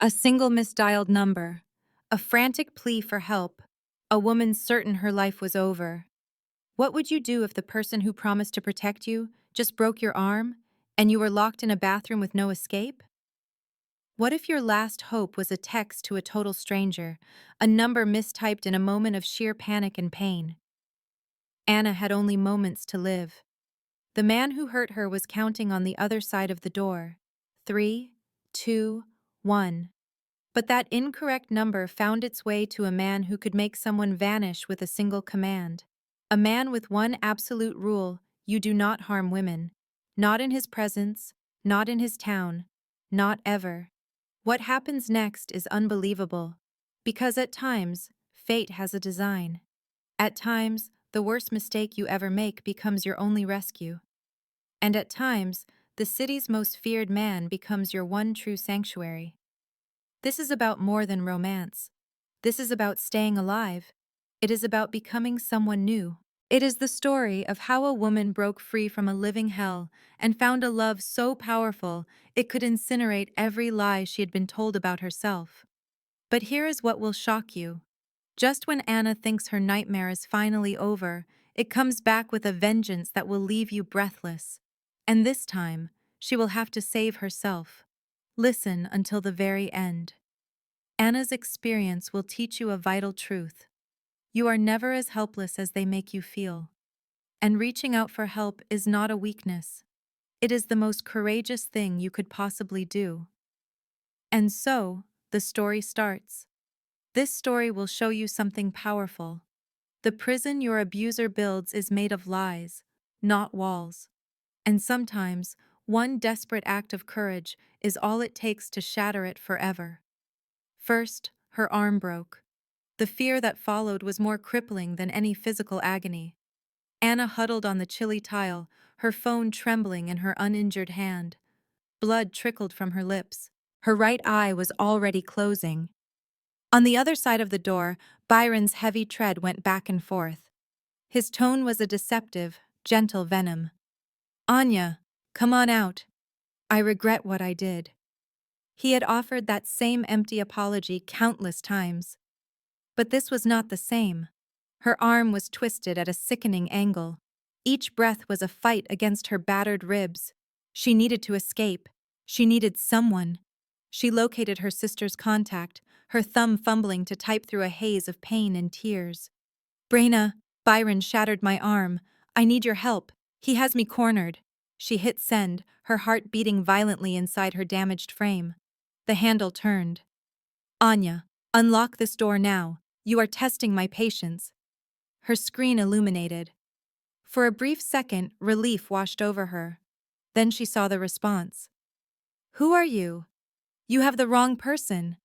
A single misdialed number, a frantic plea for help, a woman certain her life was over. What would you do if the person who promised to protect you just broke your arm and you were locked in a bathroom with no escape? What if your last hope was a text to a total stranger, a number mistyped in a moment of sheer panic and pain? Anna had only moments to live. The man who hurt her was counting on the other side of the door. 3, 2, 1. But that incorrect number found its way to a man who could make someone vanish with a single command. A man with one absolute rule: you do not harm women. Not in his presence, not in his town, not ever. What happens next is unbelievable. Because at times, fate has a design. At times, the worst mistake you ever make becomes your only rescue. And at times, the city's most feared man becomes your one true sanctuary. This is about more than romance. This is about staying alive. It is about becoming someone new. It is the story of how a woman broke free from a living hell and found a love so powerful it could incinerate every lie she had been told about herself. But here is what will shock you. Just when Anna thinks her nightmare is finally over, it comes back with a vengeance that will leave you breathless. And this time, she will have to save herself. Listen until the very end. Anna's experience will teach you a vital truth. You are never as helpless as they make you feel. And reaching out for help is not a weakness. It is the most courageous thing you could possibly do. And so, the story starts. This story will show you something powerful. The prison your abuser builds is made of lies, not walls. And sometimes, one desperate act of courage is all it takes to shatter it forever. First, her arm broke. The fear that followed was more crippling than any physical agony. Anna huddled on the chilly tile, her phone trembling in her uninjured hand. Blood trickled from her lips. Her right eye was already closing. On the other side of the door, Byron's heavy tread went back and forth. His tone was a deceptive, gentle venom. "Anya, come on out. I regret what I did." He had offered that same empty apology countless times. But this was not the same. Her arm was twisted at a sickening angle. Each breath was a fight against her battered ribs. She needed to escape. She needed someone. She located her sister's contact, her thumb fumbling to type through a haze of pain and tears. "Brena, Byron shattered my arm. I need your help. He has me cornered." She hit send, her heart beating violently inside her damaged frame. The handle turned. "Anya, unlock this door now. You are testing my patience." Her screen illuminated. For a brief second, relief washed over her. Then she saw the response. "Who are you? You have the wrong person."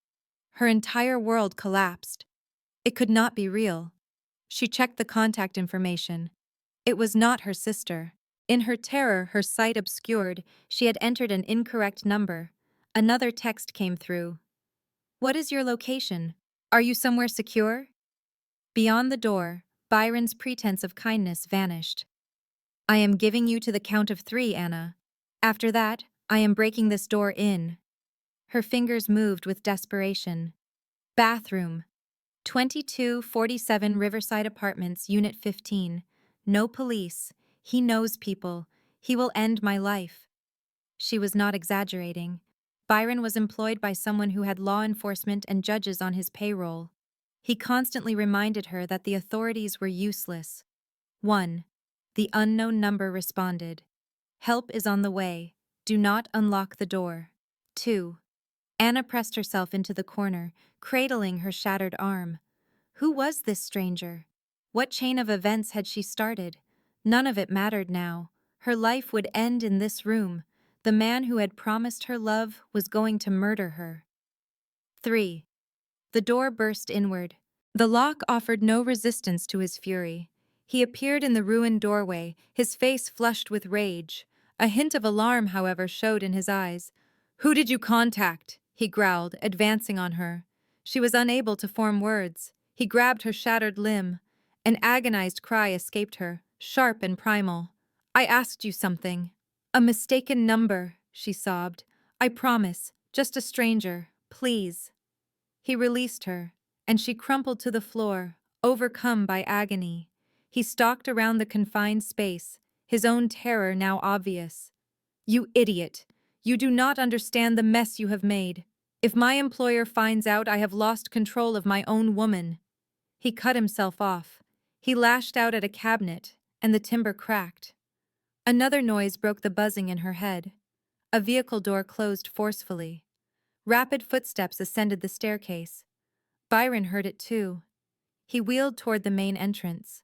Her entire world collapsed. It could not be real. She checked the contact information. It was not her sister. In her terror, her sight obscured, she had entered an incorrect number. Another text came through. "What is your location? Are you somewhere secure?" Beyond the door, Byron's pretense of kindness vanished. "I am giving you to the count of 3, Anna. After that, I am breaking this door in." Her fingers moved with desperation. Bathroom. 2247 Riverside Apartments, Unit 15. No police. He knows people. He will end my life. She was not exaggerating. Byron was employed by someone who had law enforcement and judges on his payroll. He constantly reminded her that the authorities were useless. 1. The unknown number responded. "Help is on the way. Do not unlock the door." 2. Anna pressed herself into the corner, cradling her shattered arm. Who was this stranger? What chain of events had she started? None of it mattered now. Her life would end in this room. The man who had promised her love was going to murder her. 3. The door burst inward. The lock offered no resistance to his fury. He appeared in the ruined doorway, his face flushed with rage. A hint of alarm, however, showed in his eyes. "Who did you contact?" he growled, advancing on her. She was unable to form words. He grabbed her shattered limb. An agonized cry escaped her, sharp and primal. "I asked you something." "A mistaken number," she sobbed. "I promise, just a stranger. Please. He released her, and she crumpled to the floor, overcome by agony. He stalked around the confined space, his own terror now obvious. You idiot! You do not understand the mess you have made. If my employer finds out I have lost control of my own woman. He cut himself off. He lashed out at a cabinet, and the timber cracked. Another noise broke the buzzing in her head. A vehicle door closed forcefully. Rapid footsteps ascended the staircase. Byron heard it too. He wheeled toward the main entrance.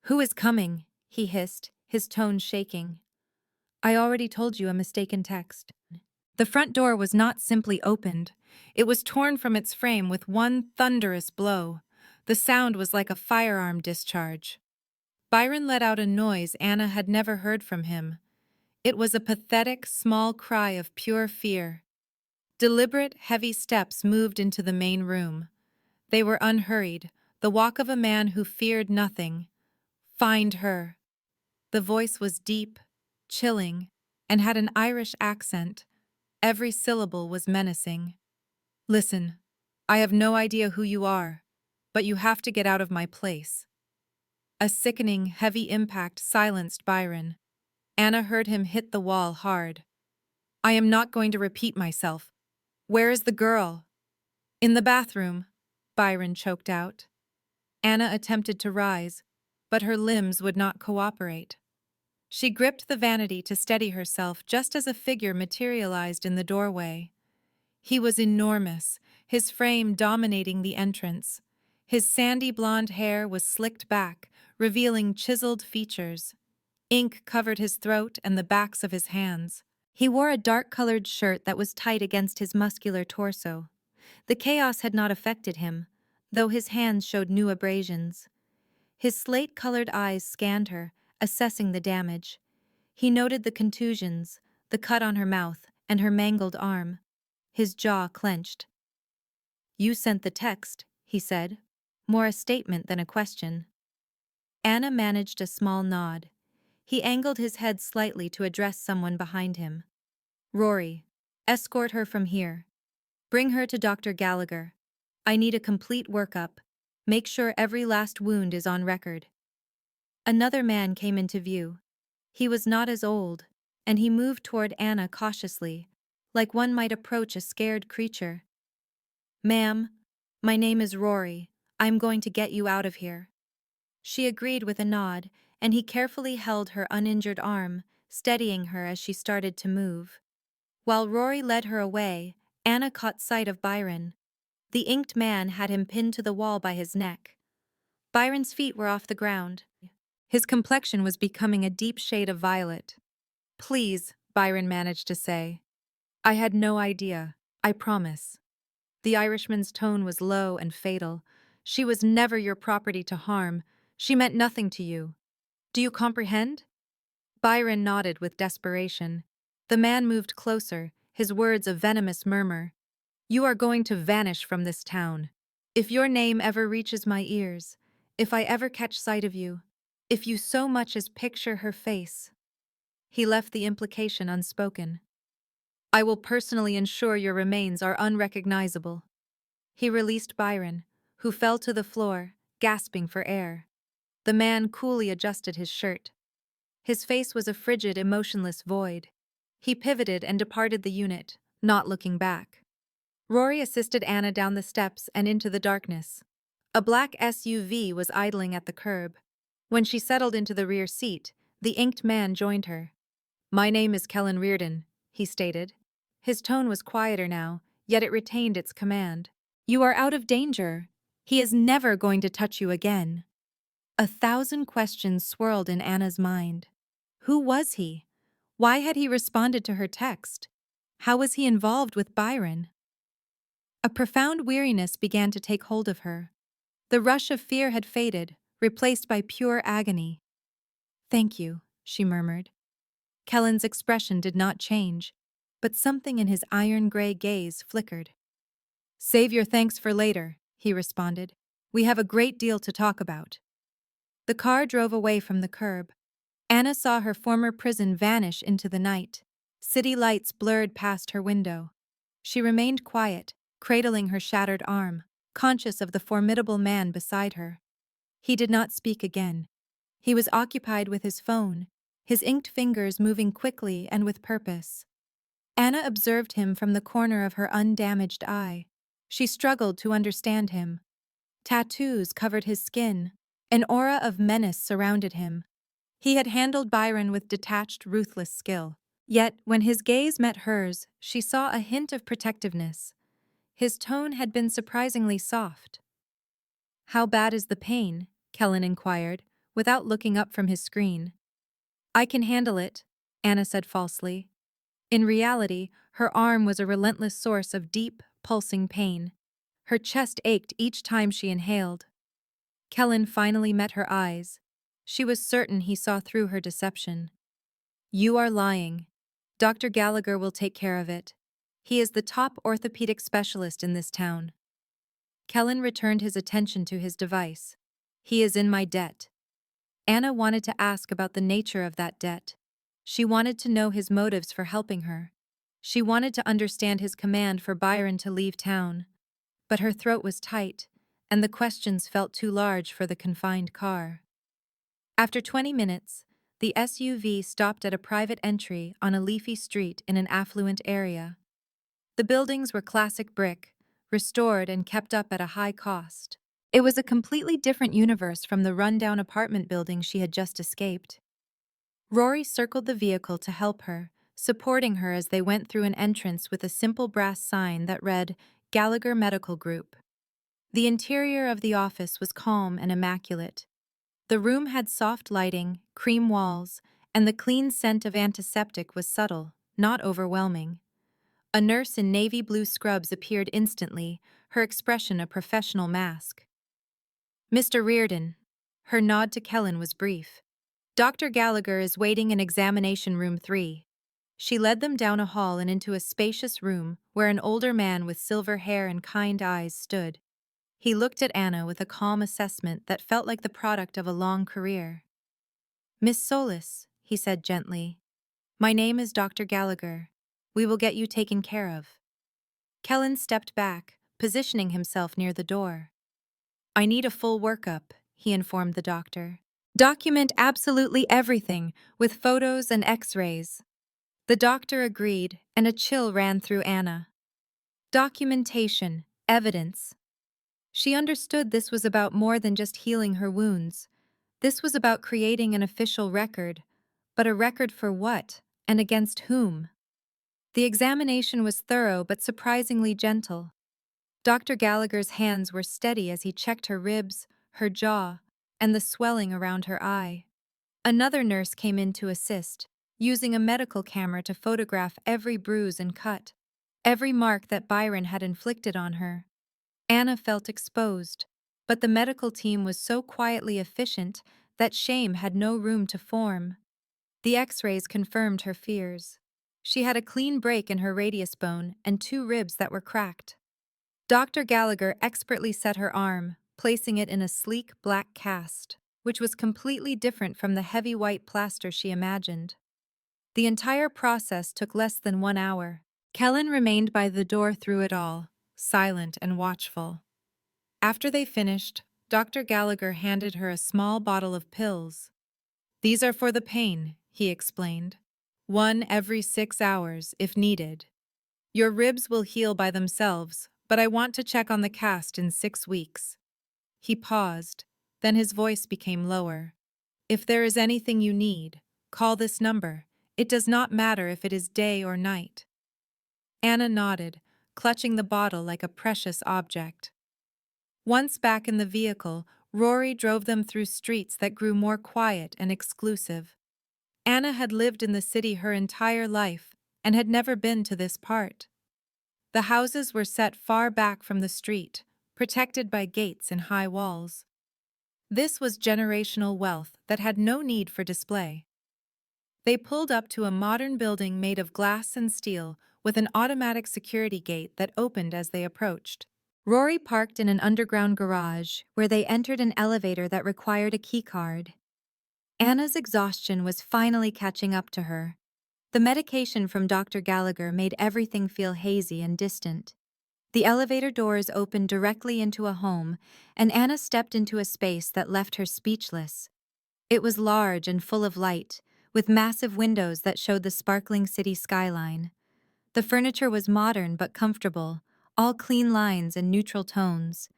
Who is coming? He hissed, his tone shaking. I already told you a mistaken text. The front door was not simply opened. It was torn from its frame with one thunderous blow. The sound was like a firearm discharge. Byron let out a noise Anna had never heard from him. It was a pathetic, small cry of pure fear. Deliberate, heavy steps moved into the main room. They were unhurried, the walk of a man who feared nothing. Find her. The voice was deep, chilling, and had an Irish accent. Every syllable was menacing. Listen, I have no idea who you are, but you have to get out of my place. A sickening, heavy impact silenced Byron. Anna heard him hit the wall hard. I am not going to repeat myself. Where is the girl? In the bathroom, Byron choked out. Anna attempted to rise, but her limbs would not cooperate. She gripped the vanity to steady herself just as a figure materialized in the doorway. He was enormous, his frame dominating the entrance. His sandy blonde hair was slicked back, revealing chiseled features. Ink covered his throat and the backs of his hands. He wore a dark-colored shirt that was tight against his muscular torso. The chaos had not affected him, though his hands showed new abrasions. His slate-colored eyes scanned her, assessing the damage. He noted the contusions, the cut on her mouth, and her mangled arm. His jaw clenched. You sent the text, he said, more a statement than a question. Anna managed a small nod. He angled his head slightly to address someone behind him. Rory, escort her from here. Bring her to Dr. Gallagher. I need a complete workup. Make sure every last wound is on record. Another man came into view. He was not as old, and he moved toward Anna cautiously, like one might approach a scared creature. Ma'am, my name is Rory. I'm going to get you out of here. She agreed with a nod, and he carefully held her uninjured arm, steadying her as she started to move. While Rory led her away, Anna caught sight of Byron. The inked man had him pinned to the wall by his neck. Byron's feet were off the ground. His complexion was becoming a deep shade of violet. Please, Byron managed to say. I had no idea, I promise. The Irishman's tone was low and fatal. She was never your property to harm. She meant nothing to you. Do you comprehend? Byron nodded with desperation. The man moved closer, his words a venomous murmur. You are going to vanish from this town. If your name ever reaches my ears, if I ever catch sight of you, if you so much as picture her face. He left the implication unspoken. I will personally ensure your remains are unrecognizable. He released Byron, who fell to the floor, gasping for air. The man coolly adjusted his shirt. His face was a frigid, emotionless void. He pivoted and departed the unit, not looking back. Rory assisted Anna down the steps and into the darkness. A black SUV was idling at the curb. When she settled into the rear seat, the inked man joined her. My name is Kellen Reardon, he stated. His tone was quieter now, yet it retained its command. You are out of danger. He is never going to touch you again. 1,000 questions swirled in Anna's mind. Who was he? Why had he responded to her text? How was he involved with Byron? A profound weariness began to take hold of her. The rush of fear had faded, replaced by pure agony. Thank you, she murmured. Kellen's expression did not change, but something in his iron-gray gaze flickered. Save your thanks for later, he responded. We have a great deal to talk about. The car drove away from the curb. Anna saw her former prison vanish into the night. City lights blurred past her window. She remained quiet, cradling her shattered arm, conscious of the formidable man beside her. He did not speak again. He was occupied with his phone, his inked fingers moving quickly and with purpose. Anna observed him from the corner of her undamaged eye. She struggled to understand him. Tattoos covered his skin. An aura of menace surrounded him. He had handled Byron with detached, ruthless skill. Yet, when his gaze met hers, she saw a hint of protectiveness. His tone had been surprisingly soft. "How bad is the pain?" Kellen inquired, without looking up from his screen. "I can handle it," Anna said falsely. In reality, her arm was a relentless source of deep, pulsing pain. Her chest ached each time she inhaled. Kellen finally met her eyes. She was certain he saw through her deception. "You are lying. Dr. Gallagher will take care of it. He is the top orthopedic specialist in this town." Kellen returned his attention to his device. "He is in my debt." Anna wanted to ask about the nature of that debt. She wanted to know his motives for helping her. She wanted to understand his command for Byron to leave town. But her throat was tight, and the questions felt too large for the confined car. After 20 minutes, the SUV stopped at a private entry on a leafy street in an affluent area. The buildings were classic brick, restored and kept up at a high cost. It was a completely different universe from the rundown apartment building she had just escaped. Rory circled the vehicle to help her, supporting her as they went through an entrance with a simple brass sign that read, "Gallagher Medical Group." The interior of the office was calm and immaculate. The room had soft lighting, cream walls, and the clean scent of antiseptic was subtle, not overwhelming. A nurse in navy blue scrubs appeared instantly, her expression a professional mask. "Mr. Reardon." Her nod to Kellen was brief. "Dr. Gallagher is waiting in examination room 3. She led them down a hall and into a spacious room where an older man with silver hair and kind eyes stood. He looked at Anna with a calm assessment that felt like the product of a long career. "Miss Solis," he said gently, "my name is Dr. Gallagher. We will get you taken care of." Kellen stepped back, positioning himself near the door. "I need a full workup," he informed the doctor. "Document absolutely everything, with photos and x-rays." The doctor agreed, and a chill ran through Anna. Documentation, evidence. She understood this was about more than just healing her wounds. This was about creating an official record. But a record for what, and against whom? The examination was thorough but surprisingly gentle. Dr. Gallagher's hands were steady as he checked her ribs, her jaw, and the swelling around her eye. Another nurse came in to assist, using a medical camera to photograph every bruise and cut, every mark that Byron had inflicted on her. Anna felt exposed, but the medical team was so quietly efficient that shame had no room to form. The x-rays confirmed her fears. She had a clean break in her radius bone and 2 ribs that were cracked. Dr. Gallagher expertly set her arm, placing it in a sleek black cast, which was completely different from the heavy white plaster she imagined. The entire process took less than 1 hour. Kellen remained by the door through it all, silent and watchful. After they finished, Dr. Gallagher handed her a small bottle of pills. "These are for the pain," he explained. "1 every 6 hours, if needed. Your ribs will heal by themselves, but I want to check on the cast in 6 weeks." He paused, then his voice became lower. "If there is anything you need, call this number. It does not matter if it is day or night." Anna nodded, clutching the bottle like a precious object. Once back in the vehicle, Rory drove them through streets that grew more quiet and exclusive. Anna had lived in the city her entire life and had never been to this part. The houses were set far back from the street, protected by gates and high walls. This was generational wealth that had no need for display. They pulled up to a modern building made of glass and steel with an automatic security gate that opened as they approached. Rory parked in an underground garage where they entered an elevator that required a keycard. Anna's exhaustion was finally catching up to her. The medication from Dr. Gallagher made everything feel hazy and distant. The elevator doors opened directly into a home, and Anna stepped into a space that left her speechless. It was large and full of light, with massive windows that showed the sparkling city skyline. The furniture was modern but comfortable, all clean lines and neutral tones.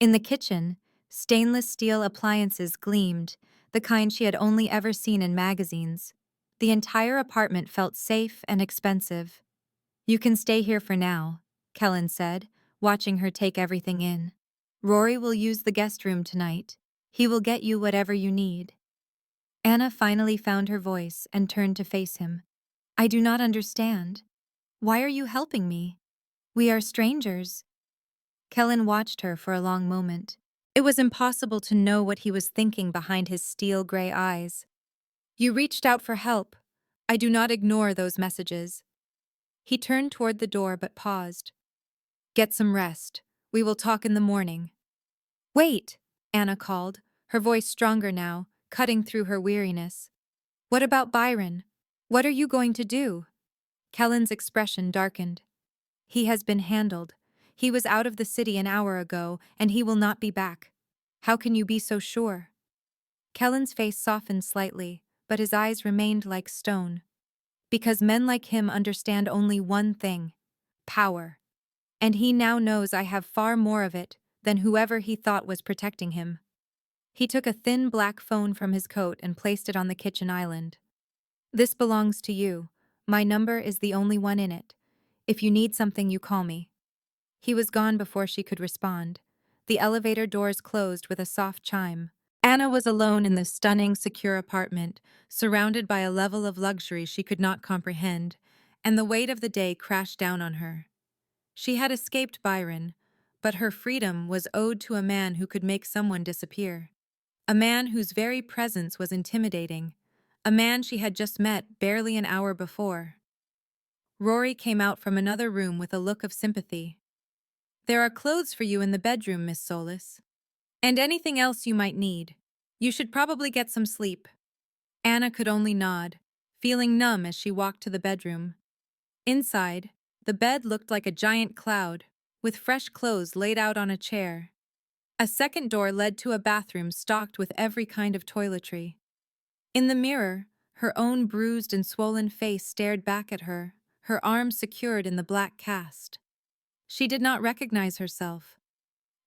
In the kitchen, stainless steel appliances gleamed, the kind she had only ever seen in magazines. The entire apartment felt safe and expensive. "You can stay here for now," Kellen said, watching her take everything in. "Rory will use the guest room tonight. He will get you whatever you need." Anna finally found her voice and turned to face him. "I do not understand. Why are you helping me? We are strangers." Kellen watched her for a long moment. It was impossible to know what he was thinking behind his steel gray eyes. "You reached out for help. I do not ignore those messages." He turned toward the door but paused. "Get some rest. We will talk in the morning." "Wait," Anna called, her voice stronger now, cutting through her weariness. "What about Byron? What are you going to do?" Kellen's expression darkened. "He has been handled. He was out of the city an hour ago, and he will not be back." "How can you be so sure?" Kellen's face softened slightly, but his eyes remained like stone. "Because men like him understand only one thing: power. And he now knows I have far more of it than whoever he thought was protecting him." He took a thin black phone from his coat and placed it on the kitchen island. "This belongs to you. My number is the only one in it. If you need something, you call me." He was gone before she could respond. The elevator doors closed with a soft chime. Anna was alone in the stunning, secure apartment, surrounded by a level of luxury she could not comprehend, and the weight of the day crashed down on her. She had escaped Byron, but her freedom was owed to a man who could make someone disappear. A man whose very presence was intimidating. A man she had just met barely an hour before. Rory came out from another room with a look of sympathy. "There are clothes for you in the bedroom, Miss Solis. And anything else you might need. You should probably get some sleep." Anna could only nod, feeling numb as she walked to the bedroom. Inside, the bed looked like a giant cloud, with fresh clothes laid out on a chair. A second door led to a bathroom stocked with every kind of toiletry. In the mirror, her own bruised and swollen face stared back at her, her arms secured in the black cast. She did not recognize herself.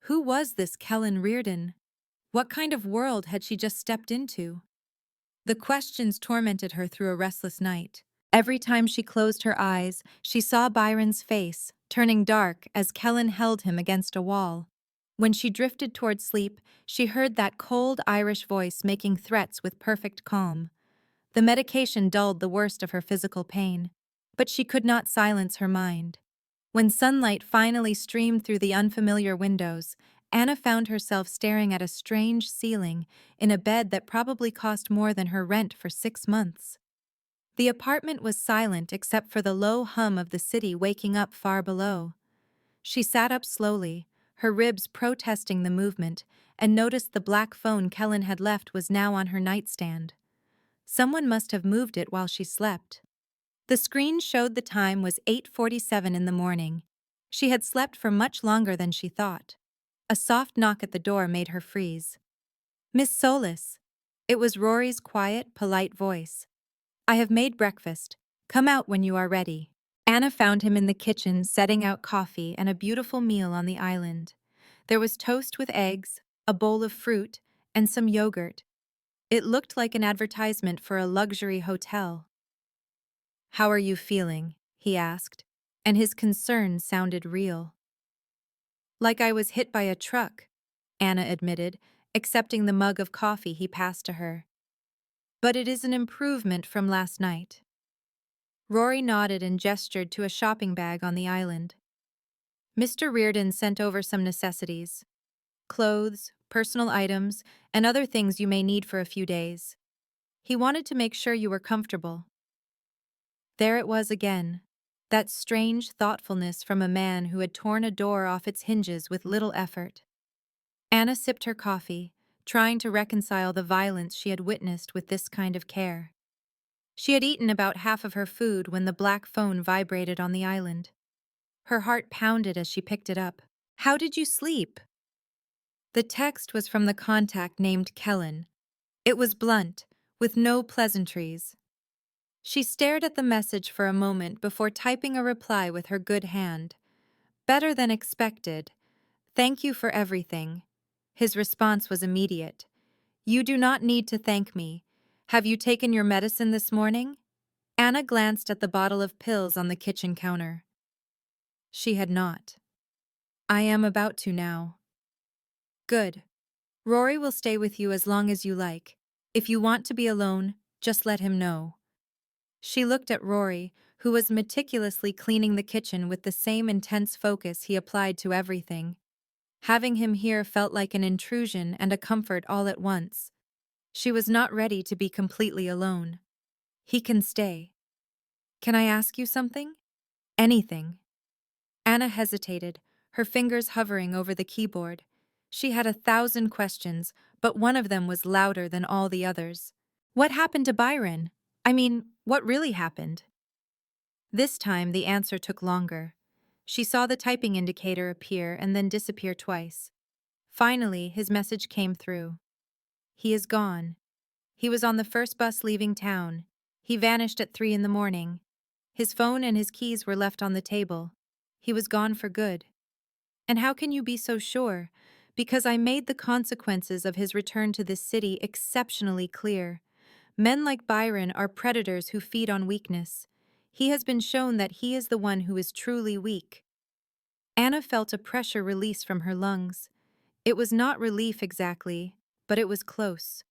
Who was this Kellen Reardon? What kind of world had she just stepped into? The questions tormented her through a restless night. Every time she closed her eyes, she saw Byron's face, turning dark as Kellen held him against a wall. When she drifted toward sleep, she heard that cold Irish voice making threats with perfect calm. The medication dulled the worst of her physical pain, but she could not silence her mind. When sunlight finally streamed through the unfamiliar windows, Anna found herself staring at a strange ceiling in a bed that probably cost more than her rent for 6 months. The apartment was silent except for the low hum of the city waking up far below. She sat up slowly, her ribs protesting the movement, and noticed the black phone Kellen had left was now on her nightstand. Someone must have moved it while she slept. The screen showed the time was 8:47 in the morning. She had slept for much longer than she thought. A soft knock at the door made her freeze. "Miss Solis." It was Rory's quiet, polite voice. "I have made breakfast. Come out when you are ready." Anna found him in the kitchen setting out coffee and a beautiful meal on the island. There was toast with eggs, a bowl of fruit, and some yogurt. It looked like an advertisement for a luxury hotel. "How are you feeling?" he asked, and his concern sounded real. "Like I was hit by a truck," Anna admitted, accepting the mug of coffee he passed to her. "But it is an improvement from last night." Rory nodded and gestured to a shopping bag on the island. "Mr. Reardon sent over some necessities. Clothes, personal items, and other things you may need for a few days. He wanted to make sure you were comfortable." There it was again, that strange thoughtfulness from a man who had torn a door off its hinges with little effort. Anna sipped her coffee, trying to reconcile the violence she had witnessed with this kind of care. She had eaten about half of her food when the black phone vibrated on the island. Her heart pounded as she picked it up. How did you sleep? The text was from the contact named Kellen. It was blunt, with no pleasantries. She stared at the message for a moment before typing a reply with her good hand. Better than expected. Thank you for everything. His response was immediate. You do not need to thank me. Have you taken your medicine this morning? Anna glanced at the bottle of pills on the kitchen counter. She had not. I am about to now. Good. Rory will stay with you as long as you like. If you want to be alone, just let him know. She looked at Rory, who was meticulously cleaning the kitchen with the same intense focus he applied to everything. Having him here felt like an intrusion and a comfort all at once. She was not ready to be completely alone. He can stay. Can I ask you something? Anything. Anna hesitated, her fingers hovering over the keyboard. She had 1,000 questions, but one of them was louder than all the others. What happened to Byron? I mean, what really happened? This time, the answer took longer. She saw the typing indicator appear and then disappear twice. Finally, his message came through. He is gone. He was on the first bus leaving town. He vanished at 3 in the morning. His phone and his keys were left on the table. He was gone for good. And how can you be so sure? Because I made the consequences of his return to this city exceptionally clear. Men like Byron are predators who feed on weakness. He has been shown that he is the one who is truly weak. Anna felt a pressure release from her lungs. It was not relief exactly, but it was close.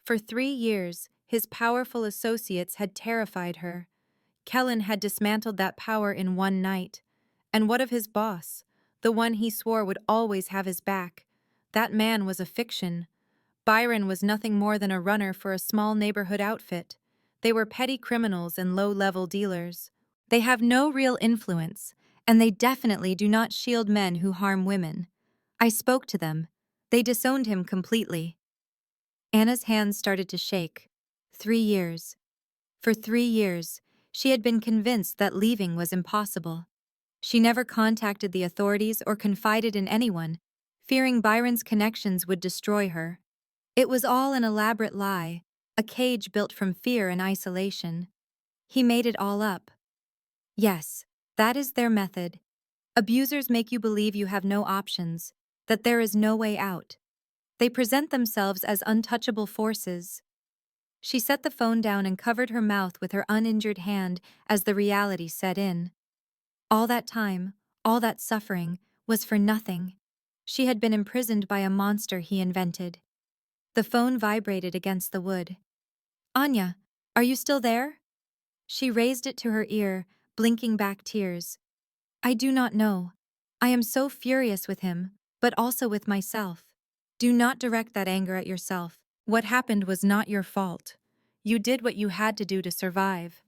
For 3 years, his powerful associates had terrified her. Kellen had dismantled that power in one night. And what of his boss? The one he swore would always have his back. That man was a fiction. Byron was nothing more than a runner for a small neighborhood outfit. They were petty criminals and low-level dealers. They have no real influence, and they definitely do not shield men who harm women. I spoke to them. They disowned him completely. Anna's hands started to shake. 3 years. For 3 years, she had been convinced that leaving was impossible. She never contacted the authorities or confided in anyone, fearing Byron's connections would destroy her. It was all an elaborate lie, a cage built from fear and isolation. He made it all up. Yes, that is their method. Abusers make you believe you have no options, that there is no way out. They present themselves as untouchable forces. She set the phone down and covered her mouth with her uninjured hand as the reality set in. All that time, all that suffering, was for nothing. She had been imprisoned by a monster he invented. The phone vibrated against the wood. Anya, are you still there? She raised it to her ear, blinking back tears. I do not know. I am so furious with him, but also with myself. Do not direct that anger at yourself. What happened was not your fault. You did what you had to do to survive.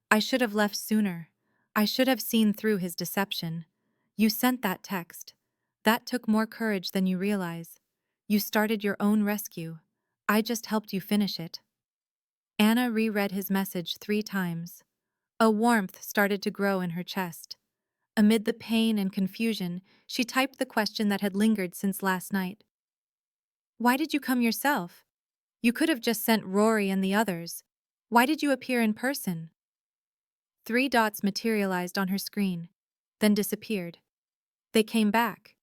I should have left sooner. I should have seen through his deception. You sent that text. That took more courage than you realize. You started your own rescue. I just helped you finish it. Anna reread his message 3 times. A warmth started to grow in her chest. Amid the pain and confusion, she typed the question that had lingered since last night. Why did you come yourself? You could have just sent Rory and the others. Why did you appear in person? 3 dots materialized on her screen, then disappeared. They came back.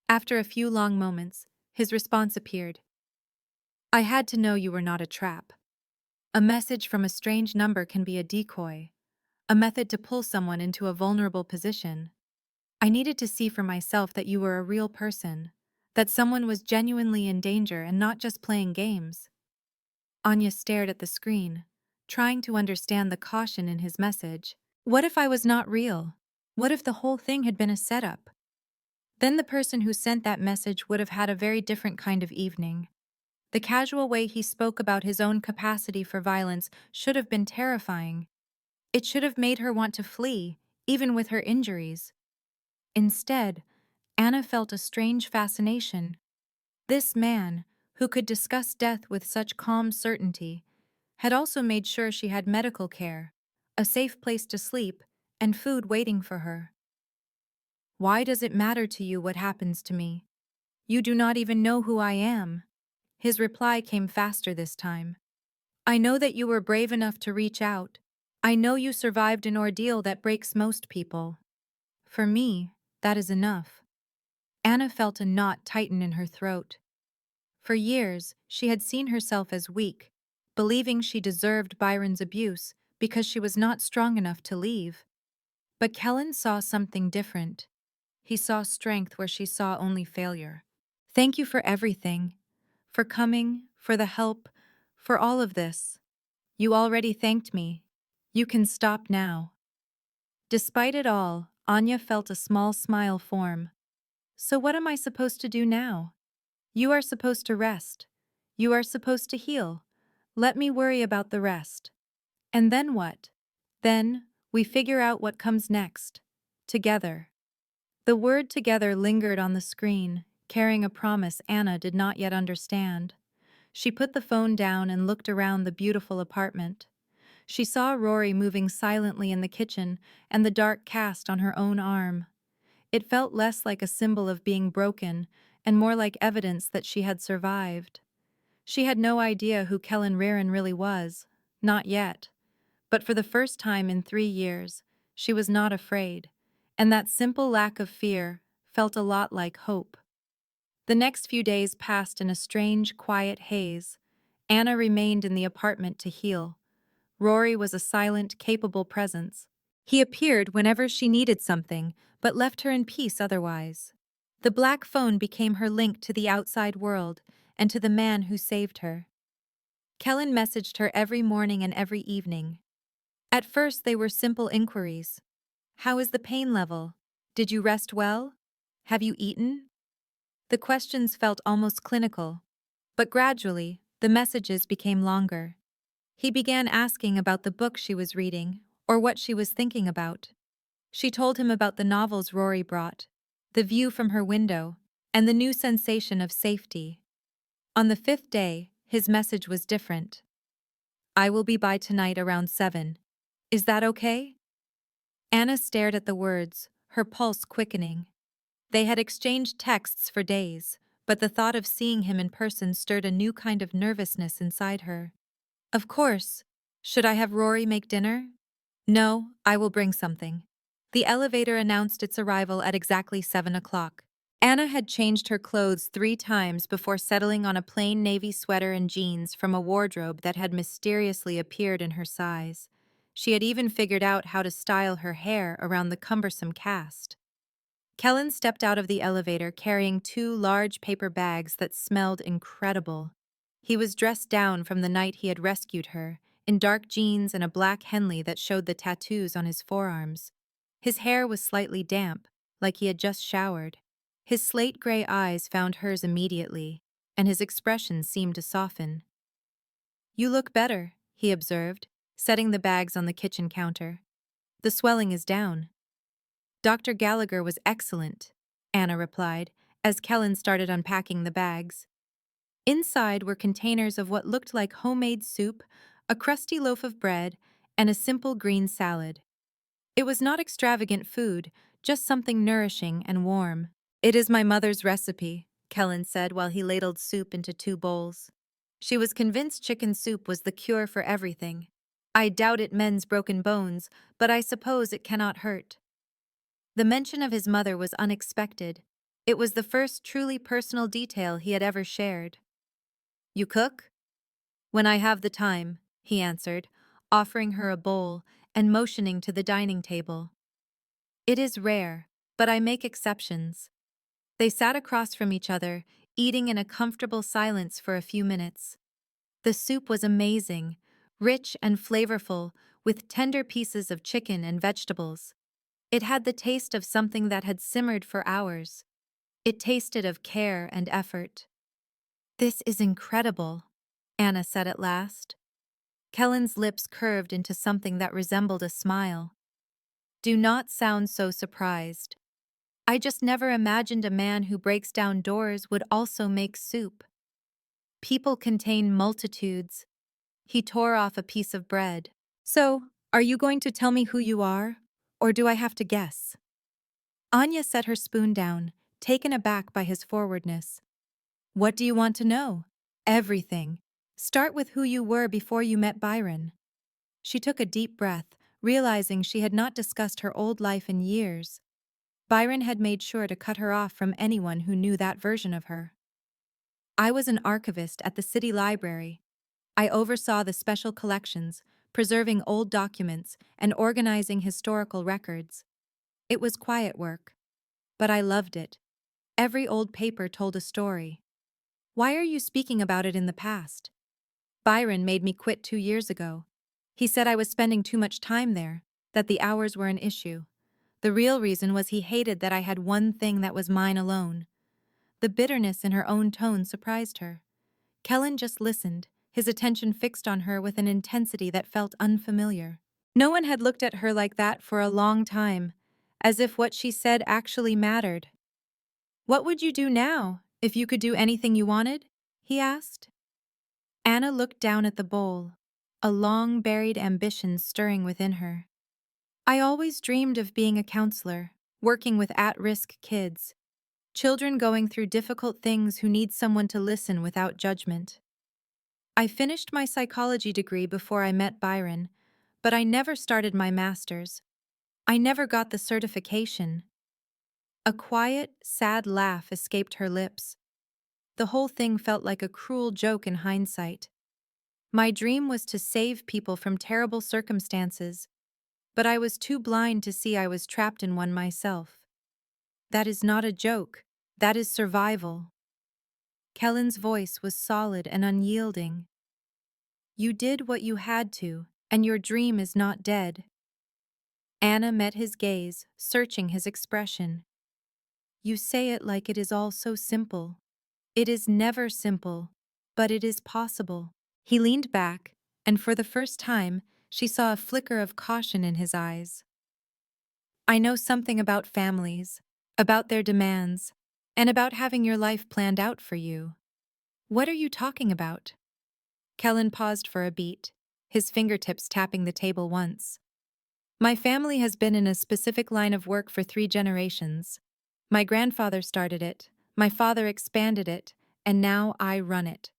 After a few long moments, his response appeared. I had to know you were not a trap. A message from a strange number can be a decoy, a method to pull someone into a vulnerable position. I needed to see for myself that you were a real person, that someone was genuinely in danger and not just playing games. Anya stared at the screen, trying to understand the caution in his message. What if I was not real? What if the whole thing had been a setup? Then the person who sent that message would have had a very different kind of evening. The casual way he spoke about his own capacity for violence should have been terrifying. It should have made her want to flee, even with her injuries. Instead, Anna felt a strange fascination. This man, who could discuss death with such calm certainty, had also made sure she had medical care, a safe place to sleep, and food waiting for her. Why does it matter to you what happens to me? You do not even know who I am. His reply came faster this time. I know that you were brave enough to reach out. I know you survived an ordeal that breaks most people. For me, that is enough. Anna felt a knot tighten in her throat. For years, she had seen herself as weak, believing she deserved Byron's abuse because she was not strong enough to leave. But Kellen saw something different. He saw strength where she saw only failure. Thank you for everything. For coming, for the help, for all of this. You already thanked me. You can stop now. Despite it all, Anya felt a small smile form. So what am I supposed to do now? You are supposed to rest. You are supposed to heal. Let me worry about the rest. And then what? Then, we figure out what comes next. Together. The word together lingered on the screen, carrying a promise Anna did not yet understand. She put the phone down and looked around the beautiful apartment. She saw Rory moving silently in the kitchen and the dark cast on her own arm. It felt less like a symbol of being broken and more like evidence that she had survived. She had no idea who Kellen Rearan really was. Not yet. But for the first time in 3 years, she was not afraid. And that simple lack of fear felt a lot like hope. The next few days passed in a strange, quiet haze. Anna remained in the apartment to heal. Rory was a silent, capable presence. He appeared whenever she needed something, but left her in peace otherwise. The black phone became her link to the outside world and to the man who saved her. Kellen messaged her every morning and every evening. At first they were simple inquiries. How is the pain level? Did you rest well? Have you eaten? The questions felt almost clinical, but gradually, the messages became longer. He began asking about the book she was reading, or what she was thinking about. She told him about the novels Rory brought, the view from her window, and the new sensation of safety. On the 5th day, his message was different. I will be by tonight around 7. Is that okay? Anna stared at the words, her pulse quickening. They had exchanged texts for days, but the thought of seeing him in person stirred a new kind of nervousness inside her. Of course. Should I have Rory make dinner? No, I will bring something. The elevator announced its arrival at exactly 7 o'clock. Anna had changed her clothes 3 times before settling on a plain navy sweater and jeans from a wardrobe that had mysteriously appeared in her size. She had even figured out how to style her hair around the cumbersome cast. Kellen stepped out of the elevator carrying 2 large paper bags that smelled incredible. He was dressed down from the night he had rescued her, in dark jeans and a black Henley that showed the tattoos on his forearms. His hair was slightly damp, like he had just showered. His slate-gray eyes found hers immediately, and his expression seemed to soften. You look better, he observed, setting the bags on the kitchen counter. The swelling is down. Dr. Gallagher was excellent, Anna replied, as Kellen started unpacking the bags. Inside were containers of what looked like homemade soup, a crusty loaf of bread, and a simple green salad. It was not extravagant food, just something nourishing and warm. It is my mother's recipe, Kellen said while he ladled soup into 2 bowls. She was convinced chicken soup was the cure for everything. I doubt it mends broken bones, but I suppose it cannot hurt. The mention of his mother was unexpected. It was the first truly personal detail he had ever shared. You cook? When I have the time, he answered, offering her a bowl and motioning to the dining table. It is rare, but I make exceptions. They sat across from each other, eating in a comfortable silence for a few minutes. The soup was amazing, rich and flavorful, with tender pieces of chicken and vegetables. It had the taste of something that had simmered for hours. It tasted of care and effort. This is incredible, Anna said at last. Kellen's lips curved into something that resembled a smile. Do not sound so surprised. I just never imagined a man who breaks down doors would also make soup. People contain multitudes. He tore off a piece of bread. So, are you going to tell me who you are? Or do I have to guess? Anya set her spoon down, taken aback by his forwardness. What do you want to know? Everything. Start with who you were before you met Byron. She took a deep breath, realizing she had not discussed her old life in years. Byron had made sure to cut her off from anyone who knew that version of her. I was an archivist at the city library. I oversaw the special collections, preserving old documents and organizing historical records. It was quiet work, but I loved it. Every old paper told a story. Why are you speaking about it in the past? Byron made me quit 2 years ago. He said I was spending too much time there, that the hours were an issue. The real reason was he hated that I had one thing that was mine alone. The bitterness in her own tone surprised her. Kellen just listened, his attention fixed on her with an intensity that felt unfamiliar. No one had looked at her like that for a long time, as if what she said actually mattered. What would you do now, if you could do anything you wanted? He asked. Anna looked down at the bowl, a long-buried ambition stirring within her. I always dreamed of being a counselor, working with at-risk kids, children going through difficult things who need someone to listen without judgment. I finished my psychology degree before I met Byron, but I never started my master's. I never got the certification. A quiet, sad laugh escaped her lips. The whole thing felt like a cruel joke in hindsight. My dream was to save people from terrible circumstances, but I was too blind to see I was trapped in one myself. That is not a joke. That is survival. Kellen's voice was solid and unyielding. You did what you had to, and your dream is not dead. Anna met his gaze, searching his expression. You say it like it is all so simple. It is never simple, but it is possible. He leaned back, and for the first time, she saw a flicker of caution in his eyes. I know something about families, about their demands, and about having your life planned out for you. What are you talking about? Kellen paused for a beat, his fingertips tapping the table once. My family has been in a specific line of work for 3 generations. My grandfather started it, my father expanded it, and now I run it.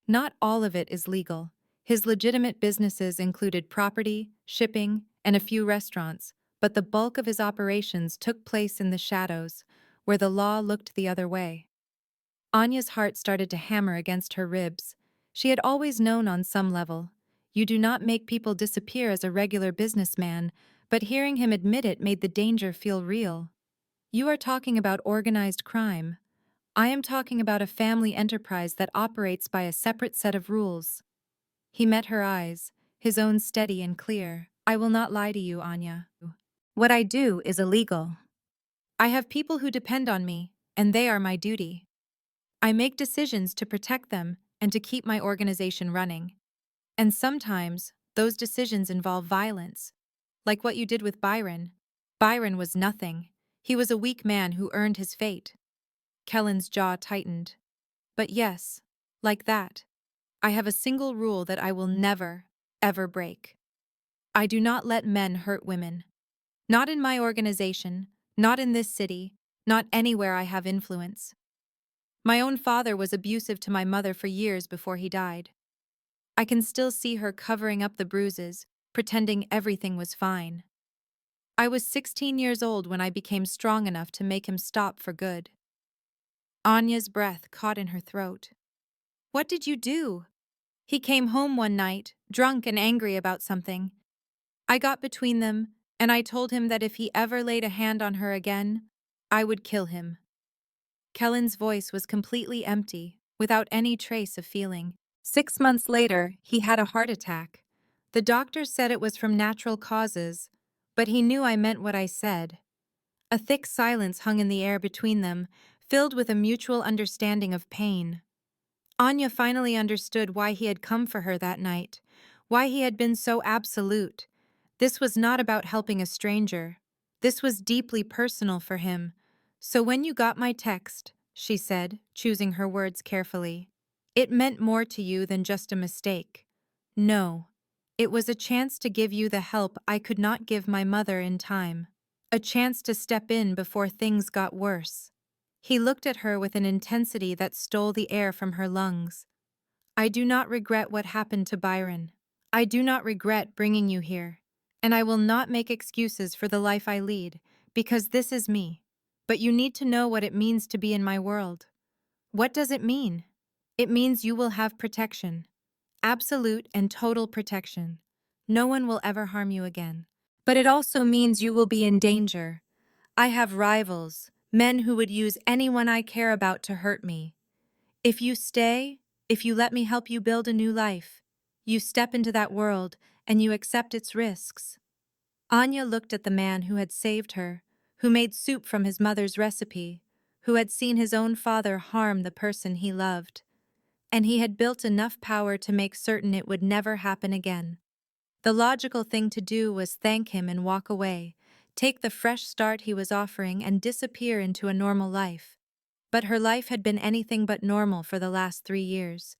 Not all of it is legal. His legitimate businesses included property, shipping, and a few restaurants, but the bulk of his operations took place in the shadows, where the law looked the other way. Anya's heart started to hammer against her ribs. She had always known on some level. You do not make people disappear as a regular businessman, but hearing him admit it made the danger feel real. You are talking about organized crime. I am talking about a family enterprise that operates by a separate set of rules. He met her eyes, his own steady and clear. I will not lie to you, Anya. What I do is illegal. I have people who depend on me, and they are my duty. I make decisions to protect them and to keep my organization running. And sometimes, those decisions involve violence. Like what you did with Byron. Byron was nothing. He was a weak man who earned his fate. Kellen's jaw tightened. But yes, like that. I have a single rule that I will never, ever break. I do not let men hurt women. Not in my organization, not in this city, not anywhere I have influence. My own father was abusive to my mother for years before he died. I can still see her covering up the bruises, pretending everything was fine. I was 16 years old when I became strong enough to make him stop for good. Anya's breath caught in her throat. What did you do? He came home one night, drunk and angry about something. I got between them, and I told him that if he ever laid a hand on her again, I would kill him. Kellen's voice was completely empty, without any trace of feeling. 6 months later, he had a heart attack. The doctor said it was from natural causes, but he knew I meant what I said. A thick silence hung in the air between them, filled with a mutual understanding of pain. Anya finally understood why he had come for her that night, why he had been so absolute. This was not about helping a stranger. This was deeply personal for him. So when you got my text, she said, choosing her words carefully, it meant more to you than just a mistake. No, it was a chance to give you the help I could not give my mother in time. a chance to step in before things got worse. He looked at her with an intensity that stole the air from her lungs. I do not regret what happened to Byron. I do not regret bringing you here. And I will not make excuses for the life I lead, because this is me. But you need to know what it means to be in my world. What does it mean? It means you will have protection. Absolute and total protection. No one will ever harm you again. But it also means you will be in danger. I have rivals, men who would use anyone I care about to hurt me. If you stay, if you let me help you build a new life, you step into that world and you accept its risks. Anya looked at the man who had saved her, who made soup from his mother's recipe, who had seen his own father harm the person he loved. And he had built enough power to make certain it would never happen again. The logical thing to do was thank him and walk away, take the fresh start he was offering and disappear into a normal life. But her life had been anything but normal for the last 3 years.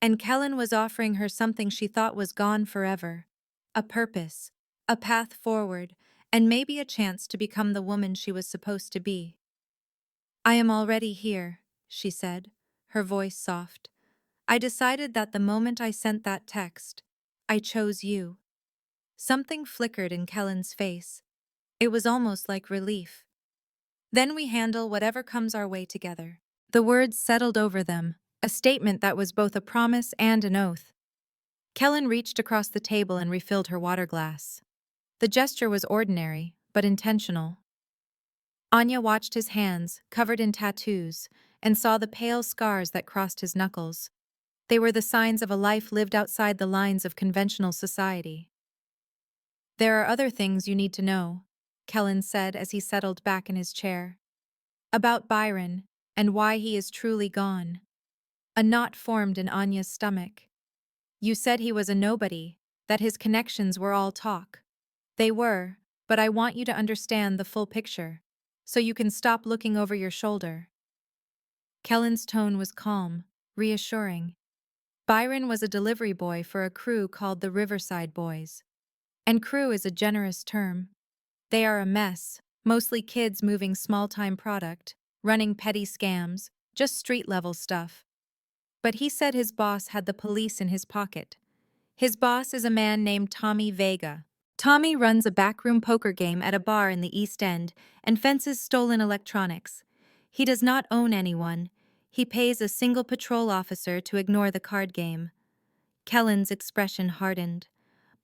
And Kellen was offering her something she thought was gone forever. A purpose, a path forward, and maybe a chance to become the woman she was supposed to be. I am already here, she said, her voice soft. I decided that the moment I sent that text, I chose you. Something flickered in Kellen's face. It was almost like relief. Then we handle whatever comes our way together. The words settled over them, a statement that was both a promise and an oath. Kellen reached across the table and refilled her water glass. The gesture was ordinary, but intentional. Anya watched his hands, covered in tattoos, and saw the pale scars that crossed his knuckles. They were the signs of a life lived outside the lines of conventional society. There are other things you need to know, Kellen said as he settled back in his chair. About Byron, and why he is truly gone. A knot formed in Anya's stomach. You said he was a nobody, that his connections were all talk. They were, but I want you to understand the full picture, so you can stop looking over your shoulder. Kellen's tone was calm, reassuring. Byron was a delivery boy for a crew called the Riverside Boys. And crew is a generous term. They are a mess, mostly kids moving small-time product, running petty scams, just street-level stuff. But he said his boss had the police in his pocket. His boss is a man named Tommy Vega. Tommy runs a backroom poker game at a bar in the East End and fences stolen electronics. He does not own anyone. He pays a single patrol officer to ignore the card game. Kellen's expression hardened.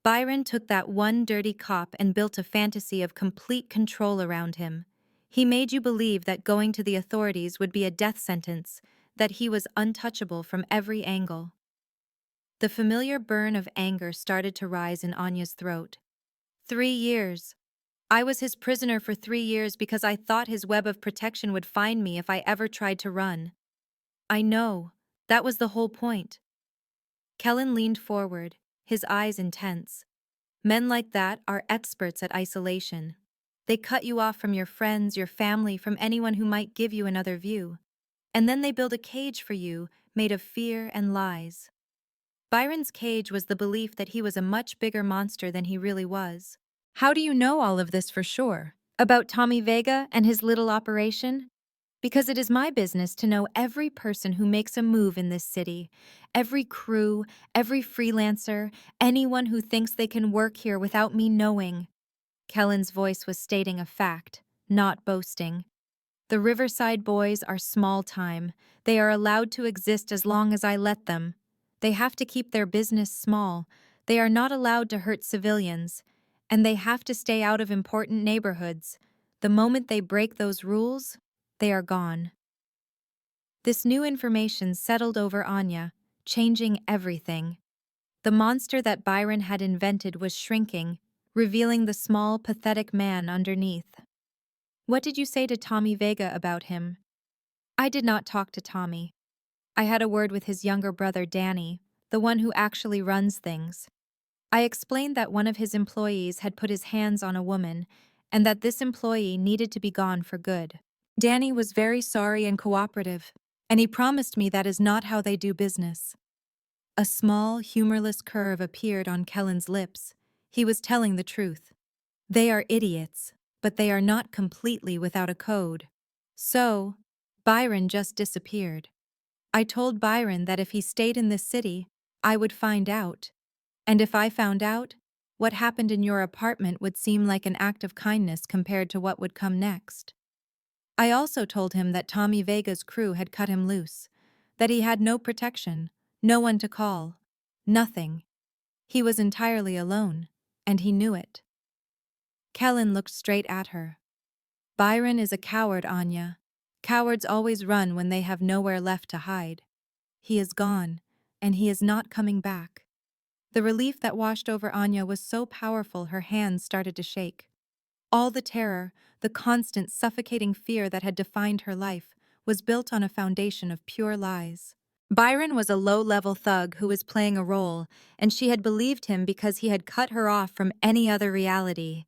Byron took that one dirty cop and built a fantasy of complete control around him. He made you believe that going to the authorities would be a death sentence, that he was untouchable from every angle. The familiar burn of anger started to rise in Anya's throat. 3 years. I was his prisoner for 3 years because I thought his web of protection would find me if I ever tried to run. I know. That was the whole point. Kellen leaned forward, his eyes intense. Men like that are experts at isolation. They cut you off from your friends, your family, from anyone who might give you another view. And then they build a cage for you, made of fear and lies. Byron's cage was the belief that he was a much bigger monster than he really was. How do you know all of this for sure? About Tommy Vega and his little operation? Because it is my business to know every person who makes a move in this city, every crew, every freelancer, anyone who thinks they can work here without me knowing. Kellen's voice was stating a fact, not boasting. The Riverside Boys are small time. They are allowed to exist as long as I let them. They have to keep their business small. They are not allowed to hurt civilians. And they have to stay out of important neighborhoods. The moment they break those rules, they are gone. This new information settled over Anya, changing everything. The monster that Byron had invented was shrinking, revealing the small, pathetic man underneath. What did you say to Tommy Vega about him? I did not talk to Tommy. I had a word with his younger brother Danny, the one who actually runs things. I explained that one of his employees had put his hands on a woman, and that this employee needed to be gone for good. Danny was very sorry and cooperative, and he promised me that is not how they do business. A small, humorless curve appeared on Kellen's lips. He was telling the truth. They are idiots, but they are not completely without a code. So, Byron just disappeared. I told Byron that if he stayed in this city, I would find out. And if I found out, what happened in your apartment would seem like an act of kindness compared to what would come next. I also told him that Tommy Vega's crew had cut him loose, that he had no protection, no one to call, nothing. He was entirely alone, and he knew it. Kellen looked straight at her. Byron is a coward, Anya. Cowards always run when they have nowhere left to hide. He is gone, and he is not coming back. The relief that washed over Anya was so powerful her hands started to shake. All the terror, the constant suffocating fear that had defined her life, was built on a foundation of pure lies. Byron was a low-level thug who was playing a role, and she had believed him because he had cut her off from any other reality.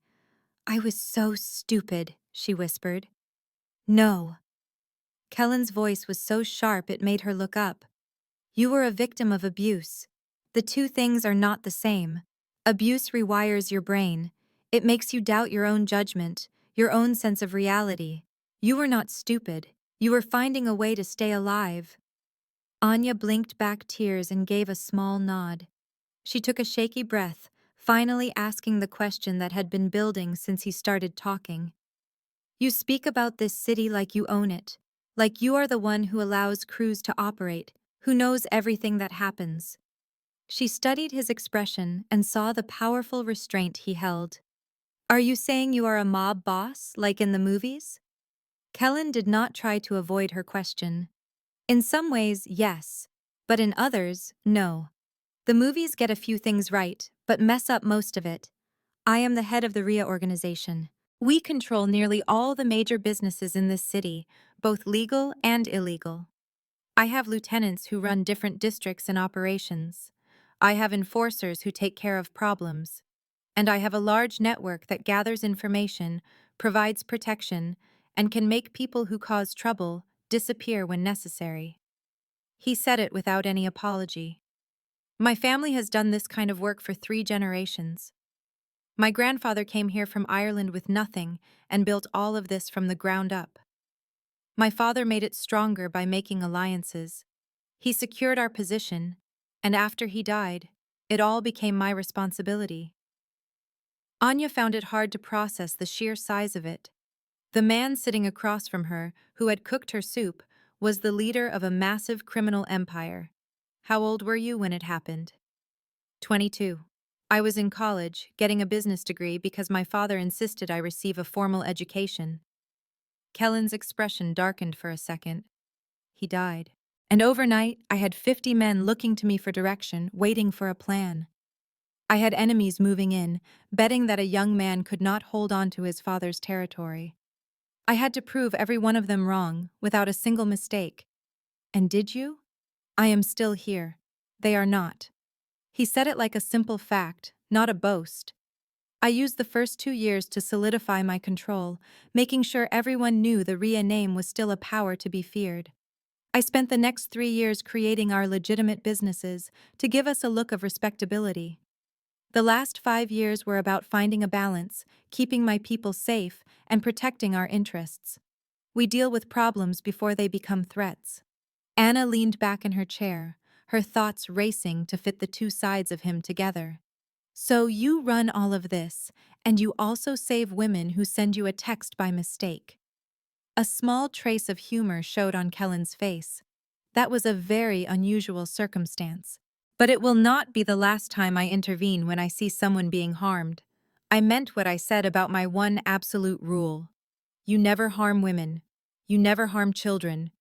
"I was so stupid," she whispered. "No." Kellen's voice was so sharp it made her look up. "You were a victim of abuse. The two things are not the same. Abuse rewires your brain. It makes you doubt your own judgment, your own sense of reality. You were not stupid. You were finding a way to stay alive." Anya blinked back tears and gave a small nod. She took a shaky breath, finally asking the question that had been building since he started talking. "You speak about this city like you own it, like you are the one who allows crews to operate, who knows everything that happens." She studied his expression and saw the powerful restraint he held. "Are you saying you are a mob boss, like in the movies?" Kellen did not try to avoid her question. "In some ways, yes, but in others, no. The movies get a few things right, but mess up most of it. I am the head of the RIA organization. We control nearly all the major businesses in this city, both legal and illegal. I have lieutenants who run different districts and operations. I have enforcers who take care of problems. And I have a large network that gathers information, provides protection, and can make people who cause trouble disappear when necessary." He said it without any apology. "My family has done this kind of work for 3 generations. My grandfather came here from Ireland with nothing and built all of this from the ground up. My father made it stronger by making alliances. He secured our position, and after he died, it all became my responsibility." Anya found it hard to process the sheer size of it. The man sitting across from her, who had cooked her soup, was the leader of a massive criminal empire. "How old were you when it happened?" 22. I was in college, getting a business degree because my father insisted I receive a formal education." Kellen's expression darkened for a second. "He died. And overnight, I had 50 men looking to me for direction, waiting for a plan. I had enemies moving in, betting that a young man could not hold on to his father's territory. I had to prove every one of them wrong, without a single mistake. And did you? I am still here. They are not." He said it like a simple fact, not a boast. "I used the first 2 years to solidify my control, making sure everyone knew the RIA name was still a power to be feared. I spent the next 3 years creating our legitimate businesses to give us a look of respectability. The last 5 years were about finding a balance, keeping my people safe, and protecting our interests. We deal with problems before they become threats." Anna leaned back in her chair, her thoughts racing to fit the two sides of him together. "So you run all of this, and you also save women who send you a text by mistake." A small trace of humor showed on Kellen's face. "That was a very unusual circumstance. But it will not be the last time I intervene when I see someone being harmed. I meant what I said about my one absolute rule. You never harm women. You never harm children.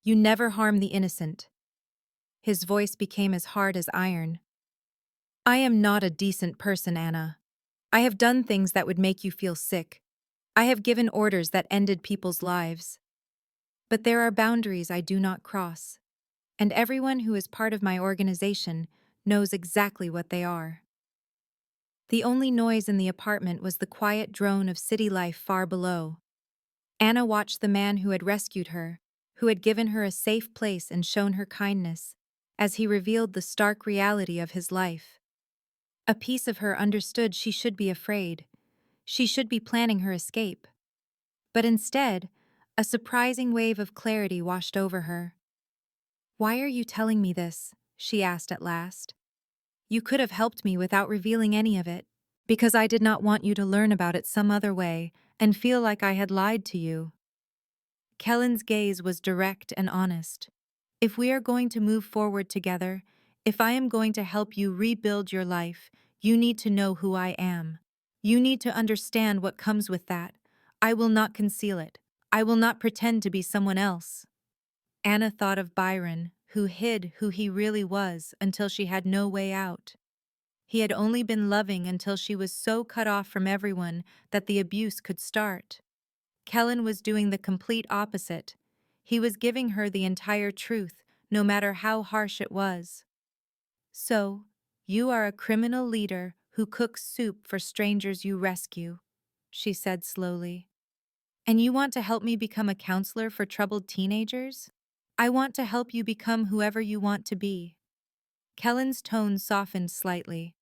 You never harm the innocent." His voice became as hard as iron. "I am not a decent person, Anna. I have done things that would make you feel sick. I have given orders that ended people's lives. But there are boundaries I do not cross. And everyone who is part of my organization knows exactly what they are." The only noise in the apartment was the quiet drone of city life far below. Anna watched the man who had rescued her, who had given her a safe place and shown her kindness, as he revealed the stark reality of his life. A piece of her understood she should be afraid. She should be planning her escape. But instead, a surprising wave of clarity washed over her. "Why are you telling me this?" she asked at last. "You could have helped me without revealing any of it, because I did not want you to learn about it some other way and feel like I had lied to you." Kellen's gaze was direct and honest. "If we are going to move forward together, if I am going to help you rebuild your life, you need to know who I am. You need to understand what comes with that. I will not conceal it. I will not pretend to be someone else." Anna thought of Byron, who hid who he really was until she had no way out. He had only been loving until she was so cut off from everyone that the abuse could start. Kellen was doing the complete opposite. He was giving her the entire truth, no matter how harsh it was. "So, you are a criminal leader who cooks soup for strangers you rescue," she said slowly. "And you want to help me become a counselor for troubled teenagers? I want to help you become whoever you want to be." Kellen's tone softened slightly.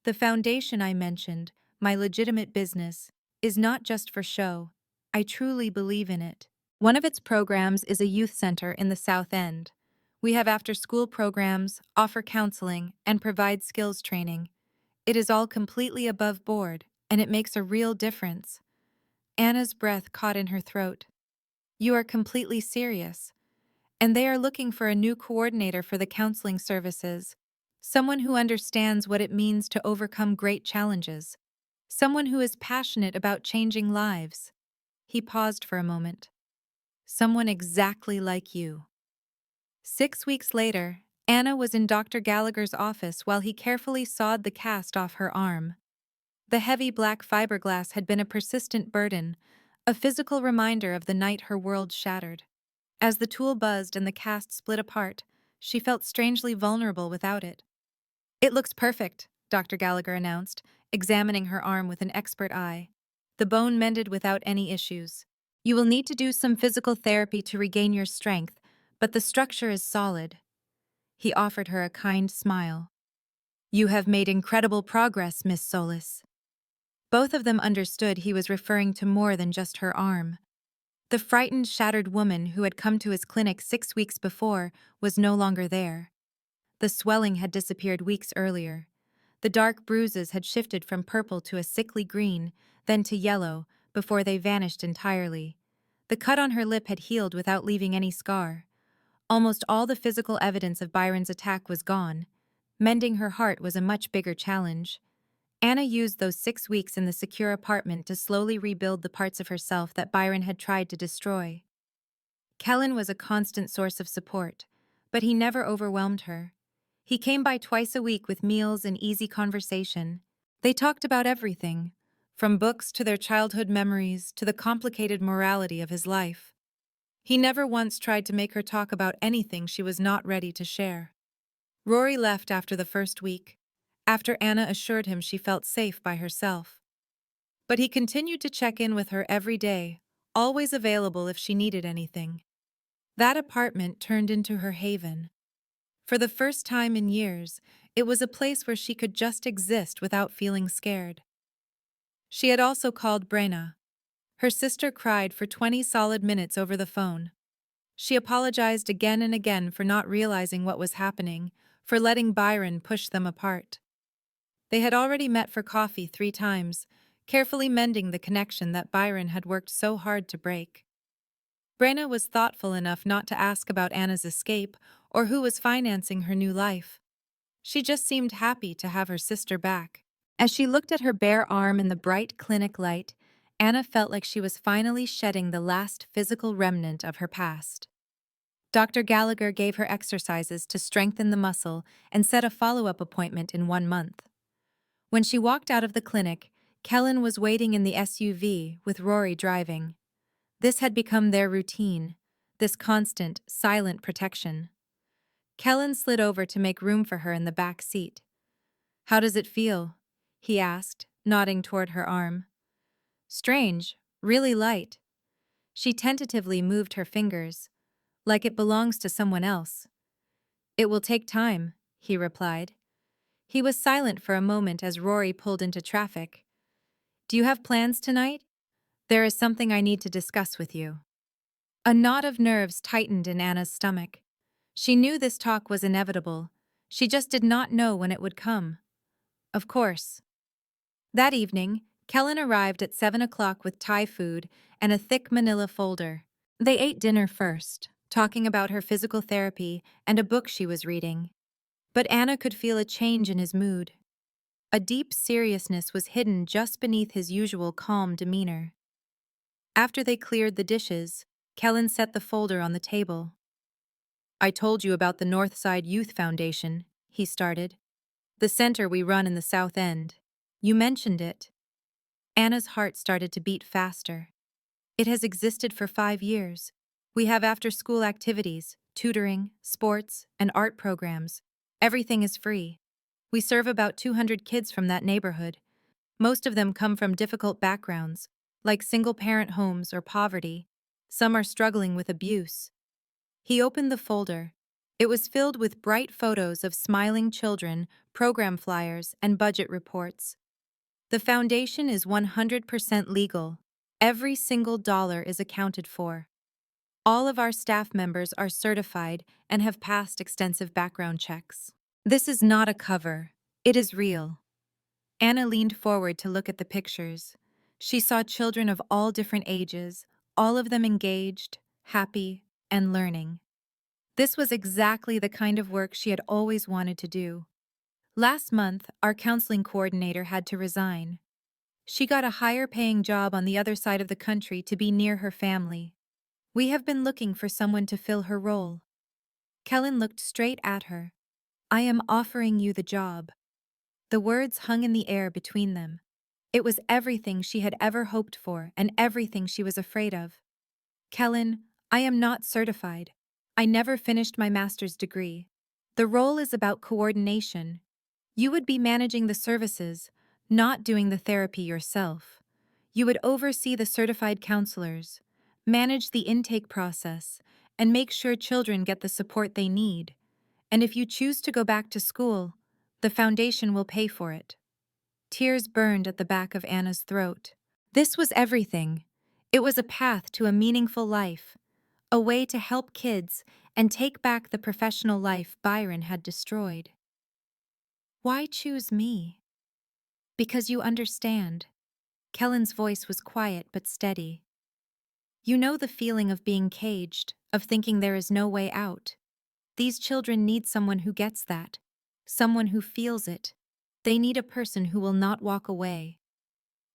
"The foundation I mentioned, my legitimate business, is not just for show. I truly believe in it. One of its programs is a youth center in the South End. We have after-school programs, offer counseling, and provide skills training. It is all completely above board, and it makes a real difference." Anna's breath caught in her throat. "You are completely serious. And they are looking for a new coordinator for the counseling services. Someone who understands what it means to overcome great challenges. Someone who is passionate about changing lives." He paused for a moment. "Someone exactly like you." 6 weeks later, Anna was in Dr. Gallagher's office while he carefully sawed the cast off her arm. The heavy black fiberglass had been a persistent burden, a physical reminder of the night her world shattered. As the tool buzzed and the cast split apart, she felt strangely vulnerable without it. "It looks perfect," Dr. Gallagher announced, examining her arm with an expert eye. "The bone mended without any issues. You will need to do some physical therapy to regain your strength, but the structure is solid." He offered her a kind smile. "You have made incredible progress, Miss Solis." Both of them understood he was referring to more than just her arm. The frightened, shattered woman who had come to his clinic 6 weeks before was no longer there. The swelling had disappeared weeks earlier. The dark bruises had shifted from purple to a sickly green, then to yellow, before they vanished entirely. The cut on her lip had healed without leaving any scar. Almost all the physical evidence of Byron's attack was gone. Mending her heart was a much bigger challenge. Anna used those 6 weeks in the secure apartment to slowly rebuild the parts of herself that Byron had tried to destroy. Kellen was a constant source of support, but he never overwhelmed her. He came by twice a week with meals and easy conversation. They talked about everything, from books to their childhood memories to the complicated morality of his life. He never once tried to make her talk about anything she was not ready to share. Rory left after the first week, after Anna assured him she felt safe by herself. But he continued to check in with her every day, always available if she needed anything. That apartment turned into her haven. For the first time in years, it was a place where she could just exist without feeling scared. She had also called Brenna. Her sister cried for 20 solid minutes over the phone. She apologized again and again for not realizing what was happening, for letting Byron push them apart. They had already met for coffee 3 times, carefully mending the connection that Byron had worked so hard to break. Brenna was thoughtful enough not to ask about Anna's escape or who was financing her new life. She just seemed happy to have her sister back. As she looked at her bare arm in the bright clinic light, Anna felt like she was finally shedding the last physical remnant of her past. Dr. Gallagher gave her exercises to strengthen the muscle and set a follow-up appointment in 1 month. When she walked out of the clinic, Kellen was waiting in the SUV with Rory driving. This had become their routine, this constant, silent protection. Kellen slid over to make room for her in the back seat. "How does it feel?" he asked, nodding toward her arm. "Strange, really light." She tentatively moved her fingers, like it belongs to someone else. "It will take time," he replied. He was silent for a moment as Rory pulled into traffic. Do you have plans tonight? There is something I need to discuss with you. A knot of nerves tightened in Anna's stomach. She knew this talk was inevitable. She just did not know when it would come. Of course. That evening, Kellen arrived at 7 o'clock with Thai food and a thick manila folder. They ate dinner first, talking about her physical therapy and a book she was reading. But Anna could feel a change in his mood. A deep seriousness was hidden just beneath his usual calm demeanor. After they cleared the dishes, Kellen set the folder on the table. I told you about the Northside Youth Foundation, he started. The center we run in the South End. You mentioned it. Anna's heart started to beat faster. It has existed for 5 years. We have after-school activities, tutoring, sports, and art programs. Everything is free. We serve about 200 kids from that neighborhood. Most of them come from difficult backgrounds, like single-parent homes or poverty. Some are struggling with abuse. He opened the folder. It was filled with bright photos of smiling children, program flyers, and budget reports. The foundation is 100% legal. Every single dollar is accounted for. All of our staff members are certified and have passed extensive background checks. This is not a cover. It is real. Anna leaned forward to look at the pictures. She saw children of all different ages, all of them engaged, happy, and learning. This was exactly the kind of work she had always wanted to do. Last month, our counseling coordinator had to resign. She got a higher-paying job on the other side of the country to be near her family. We have been looking for someone to fill her role. Kellen looked straight at her. I am offering you the job. The words hung in the air between them. It was everything she had ever hoped for and everything she was afraid of. Kellen, I am not certified. I never finished my master's degree. The role is about coordination. You would be managing the services, not doing the therapy yourself. You would oversee the certified counselors, manage the intake process, and make sure children get the support they need. And if you choose to go back to school, the foundation will pay for it. Tears burned at the back of Anna's throat. This was everything. It was a path to a meaningful life, a way to help kids and take back the professional life Byron had destroyed. Why choose me? Because you understand. Kellen's voice was quiet but steady. You know the feeling of being caged, of thinking there is no way out. These children need someone who gets that, someone who feels it. They need a person who will not walk away.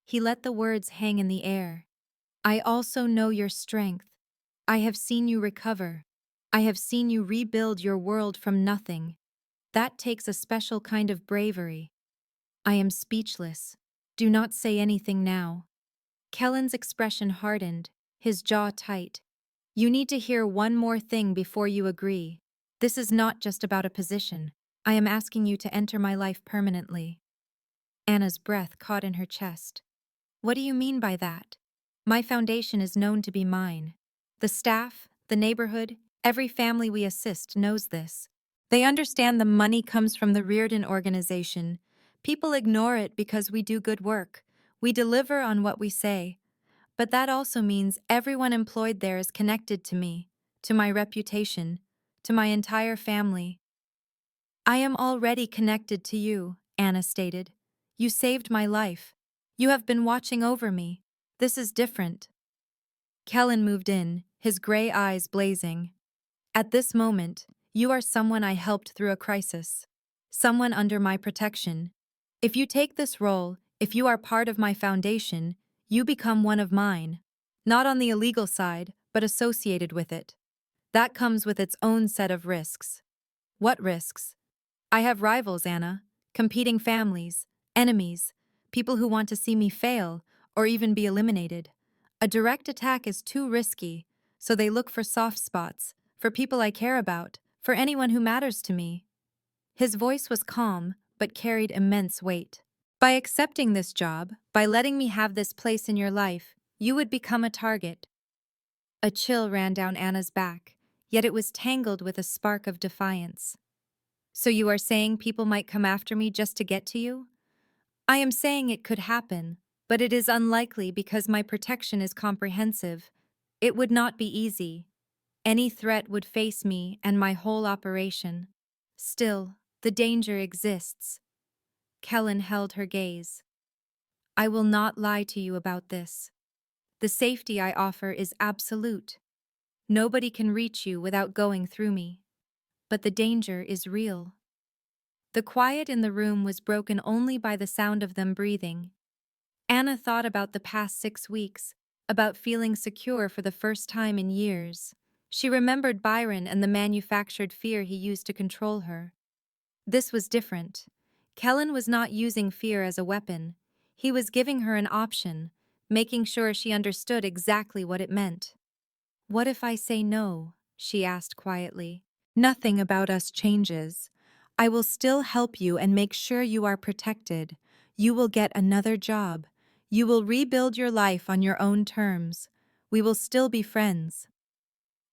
He let the words hang in the air. I also know your strength. I have seen you recover. I have seen you rebuild your world from nothing. That takes a special kind of bravery. I am speechless. Do not say anything now. Kellen's expression hardened, his jaw tight. You need to hear one more thing before you agree. This is not just about a position. I am asking you to enter my life permanently. Anna's breath caught in her chest. What do you mean by that? My foundation is known to be mine. The staff, the neighborhood, every family we assist knows this. They understand the money comes from the Reardon organization. People ignore it because we do good work. We deliver on what we say. But that also means everyone employed there is connected to me, to my reputation, to my entire family. I am already connected to you, Anna stated. You saved my life. You have been watching over me. This is different. Kellen moved in, his gray eyes blazing. At this moment, you are someone I helped through a crisis. Someone under my protection. If you take this role, if you are part of my foundation, you become one of mine. Not on the illegal side, but associated with it. That comes with its own set of risks. What risks? I have rivals, Anna. Competing families, enemies, people who want to see me fail, or even be eliminated. A direct attack is too risky, so they look for soft spots, for people I care about, for anyone who matters to me. His voice was calm, but carried immense weight. By accepting this job, by letting me have this place in your life, you would become a target. A chill ran down Anna's back, yet it was tangled with a spark of defiance. So you are saying people might come after me just to get to you? I am saying it could happen, But it is unlikely because my protection is comprehensive. It would not be easy. Any threat would face me and my whole operation. Still, the danger exists. Kellen held her gaze. I will not lie to you about this. The safety I offer is absolute. Nobody can reach you without going through me. But the danger is real. The quiet in the room was broken only by the sound of them breathing. Anna thought about the past 6 weeks, about feeling secure for the first time in years. She remembered Byron and the manufactured fear he used to control her. This was different. Kellen was not using fear as a weapon. He was giving her an option, making sure she understood exactly what it meant. What if I say no? She asked quietly. Nothing about us changes. I will still help you and make sure you are protected. You will get another job. You will rebuild your life on your own terms. We will still be friends.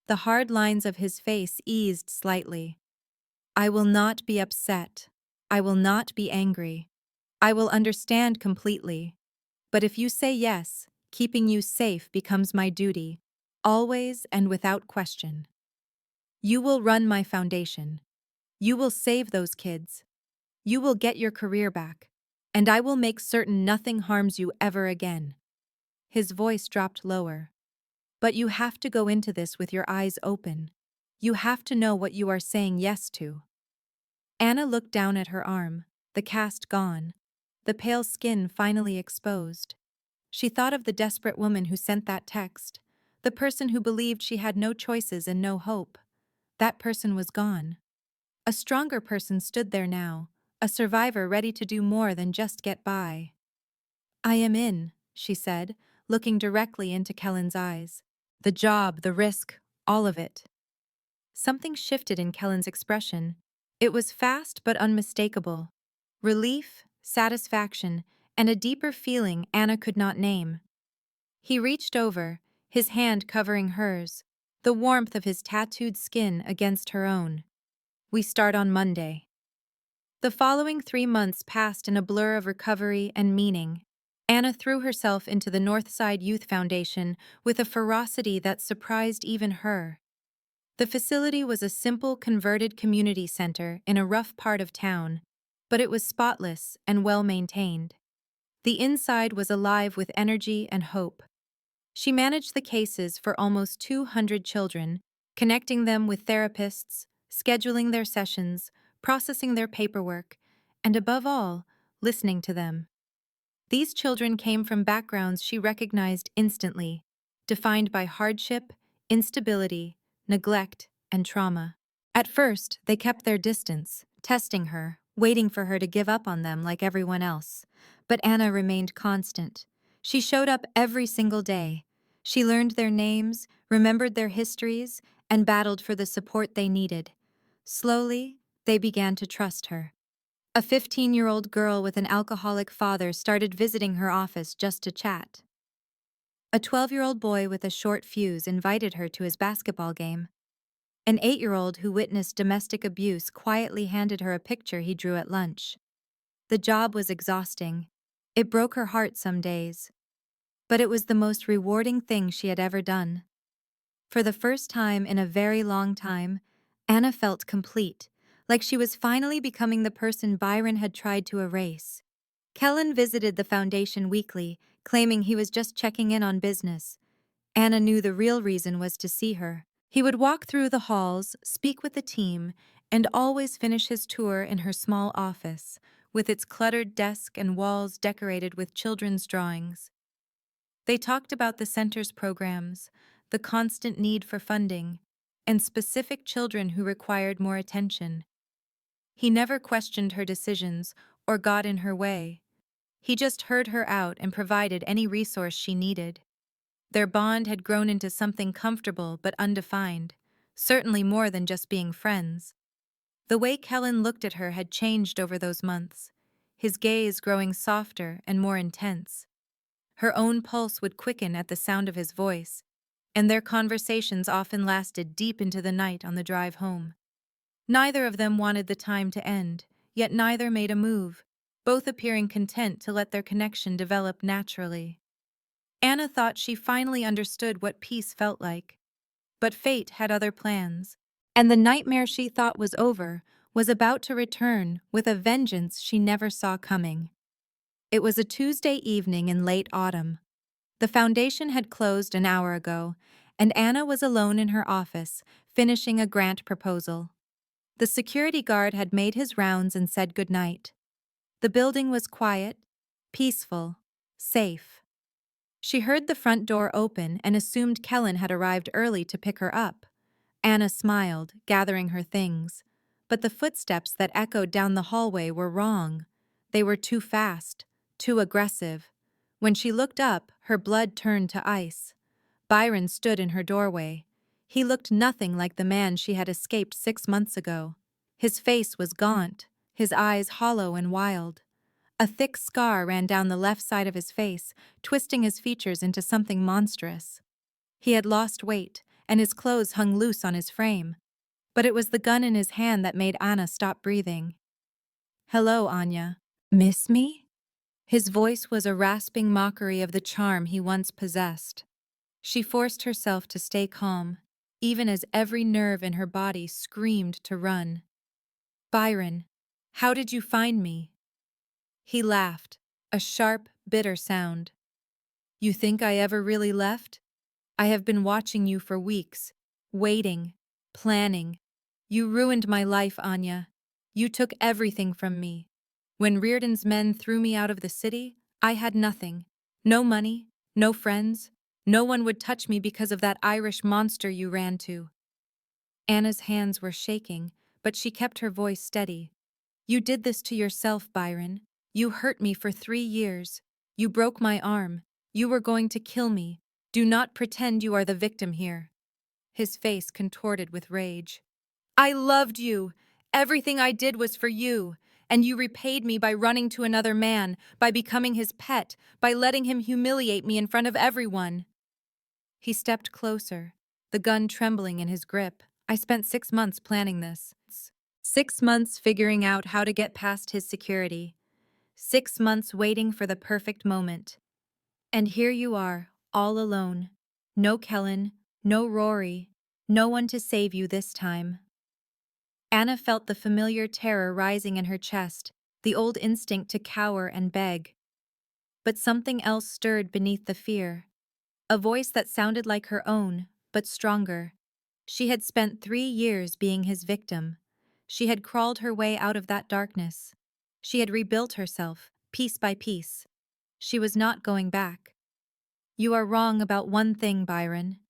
The hard lines of his face eased slightly. I will not be upset. I will not be angry. I will understand completely. But if you say yes, keeping you safe becomes my duty, always and without question. You will run my foundation. You will save those kids. You will get your career back. And I will make certain nothing harms you ever again. His voice dropped lower. But you have to go into this with your eyes open. You have to know what you are saying yes to. Anna looked down at her arm, the cast gone, the pale skin finally exposed. She thought of the desperate woman who sent that text, the person who believed she had no choices and no hope. That person was gone. A stronger person stood there now, a survivor ready to do more than just get by. I am in, she said, looking directly into Kellen's eyes. The job, the risk, all of it. Something shifted in Kellen's expression. It was fast but unmistakable. Relief, satisfaction, and a deeper feeling Anna could not name. He reached over, his hand covering hers, the warmth of his tattooed skin against her own. We start on Monday. The following 3 months passed in a blur of recovery and meaning. Anna threw herself into the Northside Youth Foundation with a ferocity that surprised even her. The facility was a simple converted community center in a rough part of town, but it was spotless and well-maintained. The inside was alive with energy and hope. She managed the cases for almost 200 children, connecting them with therapists, scheduling their sessions, processing their paperwork, and above all, listening to them. These children came from backgrounds she recognized instantly, defined by hardship, instability, neglect, and trauma. At first, they kept their distance, testing her, waiting for her to give up on them like everyone else. But Anna remained constant. She showed up every single day. She learned their names, remembered their histories, and battled for the support they needed. Slowly, they began to trust her. A 15-year-old girl with an alcoholic father started visiting her office just to chat. A 12-year-old boy with a short fuse invited her to his basketball game. An 8-year-old who witnessed domestic abuse quietly handed her a picture he drew at lunch. The job was exhausting. It broke her heart some days. But it was the most rewarding thing she had ever done. For the first time in a very long time, Anna felt complete, like she was finally becoming the person Byron had tried to erase. Kellen visited the foundation weekly, claiming he was just checking in on business. Anna knew the real reason was to see her. He would walk through the halls, speak with the team, and always finish his tour in her small office, with its cluttered desk and walls decorated with children's drawings. They talked about the center's programs, the constant need for funding, and specific children who required more attention. He never questioned her decisions or got in her way. He just heard her out and provided any resource she needed. Their bond had grown into something comfortable but undefined, certainly more than just being friends. The way Kellen looked at her had changed over those months, his gaze growing softer and more intense. Her own pulse would quicken at the sound of his voice, and their conversations often lasted deep into the night on the drive home. Neither of them wanted the time to end, yet neither made a move. both appearing content to let their connection develop naturally. Anna thought she finally understood what peace felt like. But fate had other plans, and the nightmare she thought was over was about to return with a vengeance she never saw coming. It was a Tuesday evening in late autumn. The foundation had closed an hour ago, and Anna was alone in her office, finishing a grant proposal. The security guard had made his rounds and said goodnight. The building was quiet, peaceful, safe. She heard the front door open and assumed Kellen had arrived early to pick her up. Anna smiled, gathering her things. But the footsteps that echoed down the hallway were wrong. They were too fast, too aggressive. When she looked up, her blood turned to ice. Byron stood in her doorway. He looked nothing like the man she had escaped 6 months ago. His face was gaunt, his eyes hollow and wild. A thick scar ran down the left side of his face, twisting his features into something monstrous. He had lost weight, and his clothes hung loose on his frame. But it was the gun in his hand that made Anna stop breathing. "Hello, Anya. Miss me?" His voice was a rasping mockery of the charm he once possessed. She forced herself to stay calm, even as every nerve in her body screamed to run. "Byron, how did you find me?" He laughed, a sharp, bitter sound. "You think I ever really left? I have been watching you for weeks, waiting, planning. You ruined my life, Anya. You took everything from me. When Reardon's men threw me out of the city, I had nothing. No money, no friends. No one would touch me because of that Irish monster you ran to." Anna's hands were shaking, but she kept her voice steady. "You did this to yourself, Byron. You hurt me for 3 years. You broke my arm. You were going to kill me. Do not pretend you are the victim here." His face contorted with rage. "I loved you. Everything I did was for you. And you repaid me by running to another man, by becoming his pet, by letting him humiliate me in front of everyone." He stepped closer, the gun trembling in his grip. "I spent 6 months planning this. 6 months figuring out how to get past his security. 6 months waiting for the perfect moment. And here you are, all alone. No Kellen, no Rory, no one to save you this time." Anna felt the familiar terror rising in her chest, the old instinct to cower and beg. But something else stirred beneath the fear. A voice that sounded like her own, but stronger. She had spent 3 years being his victim. She had crawled her way out of that darkness. She had rebuilt herself, piece by piece. She was not going back. "You are wrong about one thing, Byron."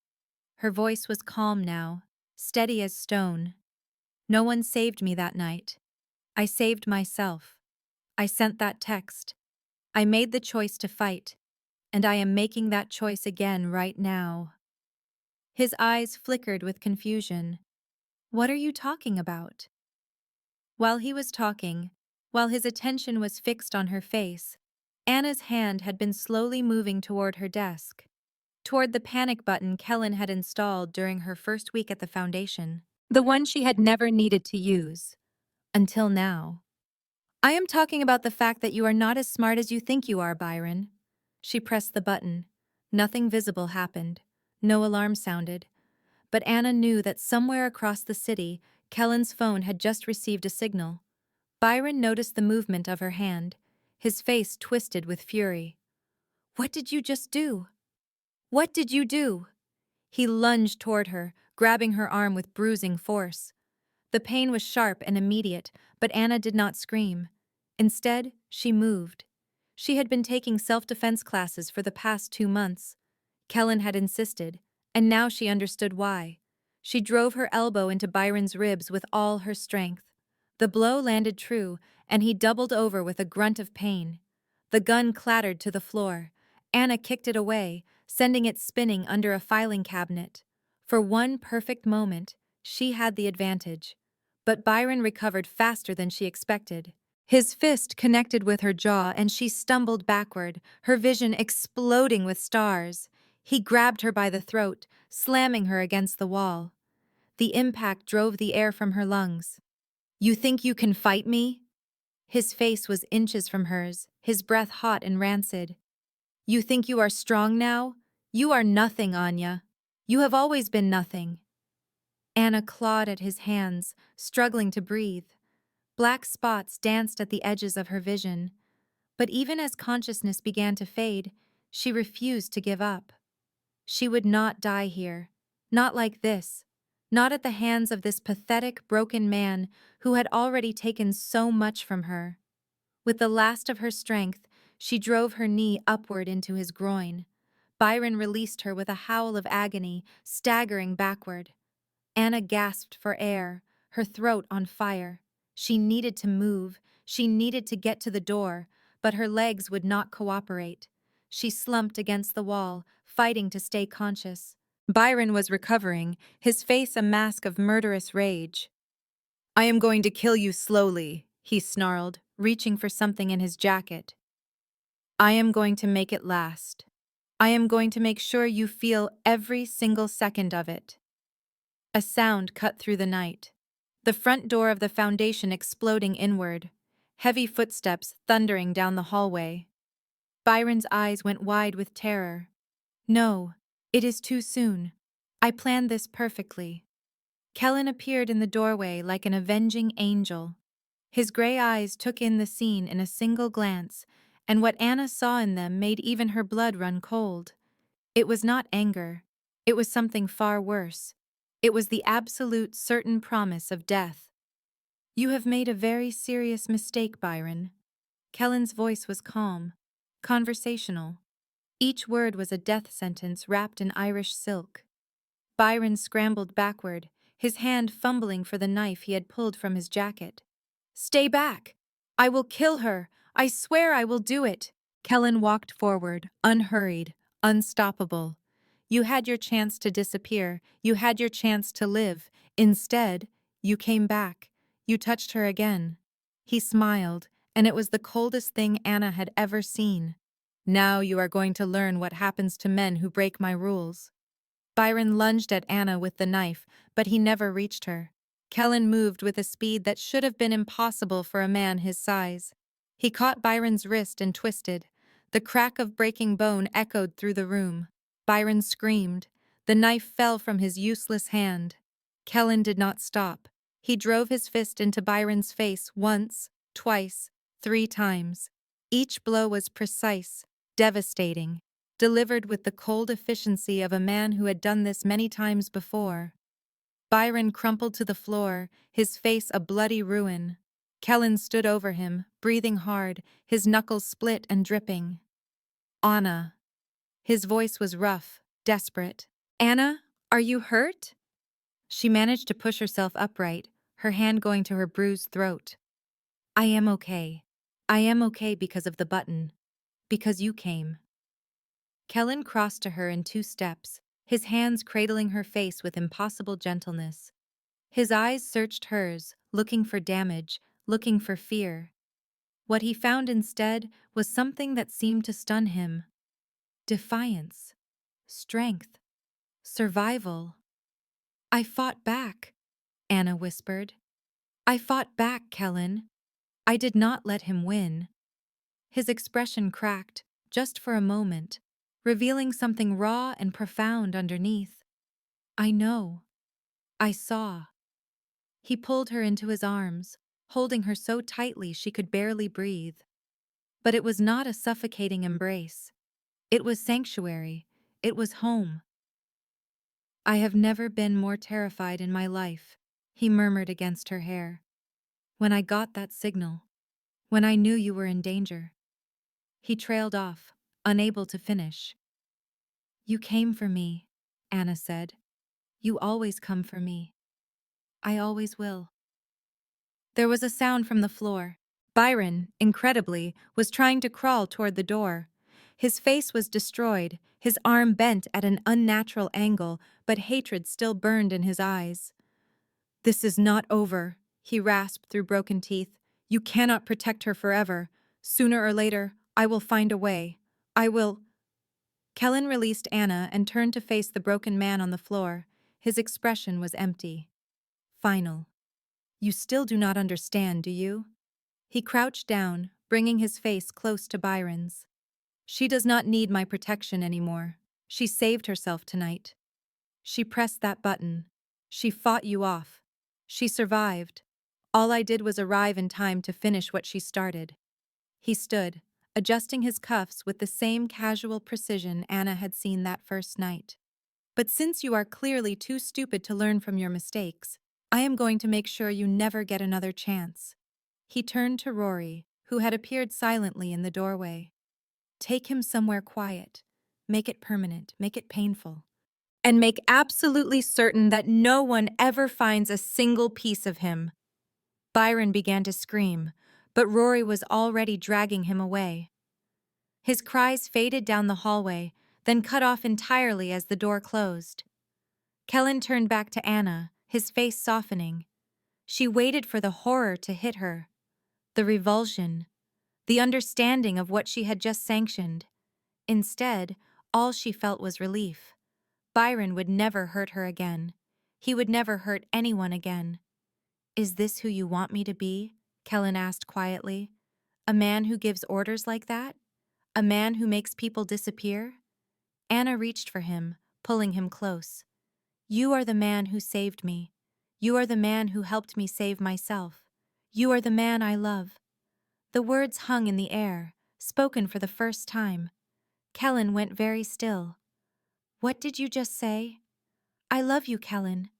Her voice was calm now, steady as stone. "No one saved me that night. I saved myself. I sent that text. I made the choice to fight, and I am making that choice again right now." His eyes flickered with confusion. "What are you talking about?" While he was talking, while his attention was fixed on her face, Anna's hand had been slowly moving toward her desk, toward the panic button Kellen had installed during her first week at the foundation, the one she had never needed to use. Until now. "I am talking about the fact that you are not as smart as you think you are, Byron." She pressed the button. Nothing visible happened. No alarm sounded. But Anna knew that somewhere across the city, Kellen's phone had just received a signal. Byron noticed the movement of her hand. His face twisted with fury. "What did you just do? What did you do?" He lunged toward her, grabbing her arm with bruising force. The pain was sharp and immediate, but Anna did not scream. Instead, she moved. She had been taking self-defense classes for the past 2 months. Kellen had insisted, and now she understood why. She drove her elbow into Byron's ribs with all her strength. The blow landed true, and he doubled over with a grunt of pain. The gun clattered to the floor. Anna kicked it away, sending it spinning under a filing cabinet. For one perfect moment, she had the advantage. But Byron recovered faster than she expected. His fist connected with her jaw and she stumbled backward, her vision exploding with stars. He grabbed her by the throat, slamming her against the wall. The impact drove the air from her lungs. "You think you can fight me?" His face was inches from hers, his breath hot and rancid. You think you are strong now? You are nothing, Anya. You have always been nothing. Anna clawed at his hands, struggling to breathe. Black spots danced at the edges of her vision. But even as consciousness began to fade, she refused to give up. She would not die here. Not like this. Not at the hands of this pathetic, broken man who had already taken so much from her. With the last of her strength, she drove her knee upward into his groin. Byron released her with a howl of agony, staggering backward. Anna gasped for air, her throat on fire. She needed to move, she needed to get to the door, but her legs would not cooperate. She slumped against the wall, fighting to stay conscious. Byron was recovering, his face a mask of murderous rage. I am going to kill you slowly, he snarled, reaching for something in his jacket. I am going to make it last. I am going to make sure you feel every single second of it. A sound cut through the night. The front door of the foundation exploding inward. Heavy footsteps thundering down the hallway. Byron's eyes went wide with terror. No, it is too soon. I planned this perfectly. Kellen appeared in the doorway like an avenging angel. His gray eyes took in the scene in a single glance, and what Anna saw in them made even her blood run cold. It was not anger. It was something far worse. It was the absolute certain promise of death. You have made a very serious mistake, Byron. Kellen's voice was calm, conversational. Each word was a death sentence wrapped in Irish silk. Byron scrambled backward, his hand fumbling for the knife he had pulled from his jacket. Stay back! I will kill her! I swear I will do it! Kellen walked forward, unhurried, unstoppable. You had your chance to disappear. You had your chance to live. Instead, you came back. You touched her again. He smiled, and it was the coldest thing Anna had ever seen. Now you are going to learn what happens to men who break my rules. Byron lunged at Anna with the knife, but he never reached her. Kellen moved with a speed that should have been impossible for a man his size. He caught Byron's wrist and twisted. The crack of breaking bone echoed through the room. Byron screamed. The knife fell from his useless hand. Kellen did not stop. He drove his fist into Byron's face once, twice, 3 times. Each blow was precise, devastating, delivered with the cold efficiency of a man who had done this many times before. Byron crumpled to the floor, his face a bloody ruin. Kellen stood over him, breathing hard, his knuckles split and dripping. Anna. His voice was rough, desperate. Anna, are you hurt? She managed to push herself upright, her hand going to her bruised throat. I am okay. I am okay because of the button. Because you came. Kellen crossed to her in 2 steps, his hands cradling her face with impossible gentleness. His eyes searched hers, looking for damage, looking for fear. What he found instead was something that seemed to stun him. Defiance. Strength. Survival. I fought back, Anna whispered. I fought back, Kellen. I did not let him win. His expression cracked, just for a moment, revealing something raw and profound underneath. I know. I saw. He pulled her into his arms, holding her so tightly she could barely breathe. But it was not a suffocating embrace. It was sanctuary. It was home. I have never been more terrified in my life, he murmured against her hair. When I got that signal. When I knew you were in danger. He trailed off, unable to finish. You came for me, Anna said. You always come for me. I always will. There was a sound from the floor. Byron, incredibly, was trying to crawl toward the door. His face was destroyed, his arm bent at an unnatural angle, but hatred still burned in his eyes. This is not over, he rasped through broken teeth. You cannot protect her forever. Sooner or later, I will find a way. I will... Kellen released Anna and turned to face the broken man on the floor. His expression was empty. Final. You still do not understand, do you? He crouched down, bringing his face close to Byron's. She does not need my protection anymore. She saved herself tonight. She pressed that button. She fought you off. She survived. All I did was arrive in time to finish what she started. He stood, adjusting his cuffs with the same casual precision Anna had seen that first night. But since you are clearly too stupid to learn from your mistakes, I am going to make sure you never get another chance. He turned to Rory, who had appeared silently in the doorway. Take him somewhere quiet. Make it permanent, make it painful. And make absolutely certain that no one ever finds a single piece of him. Byron began to scream, but Rory was already dragging him away. His cries faded down the hallway, then cut off entirely as the door closed. Kellen turned back to Anna, his face softening. She waited for the horror to hit her, the revulsion, the understanding of what she had just sanctioned. Instead, all she felt was relief. Byron would never hurt her again. He would never hurt anyone again. Is this who you want me to be? Kellen asked quietly. A man who gives orders like that? A man who makes people disappear? Anna reached for him, pulling him close. You are the man who saved me. You are the man who helped me save myself. You are the man I love. The words hung in the air, spoken for the first time. Kellen went very still. What did you just say? I love you, Kellen.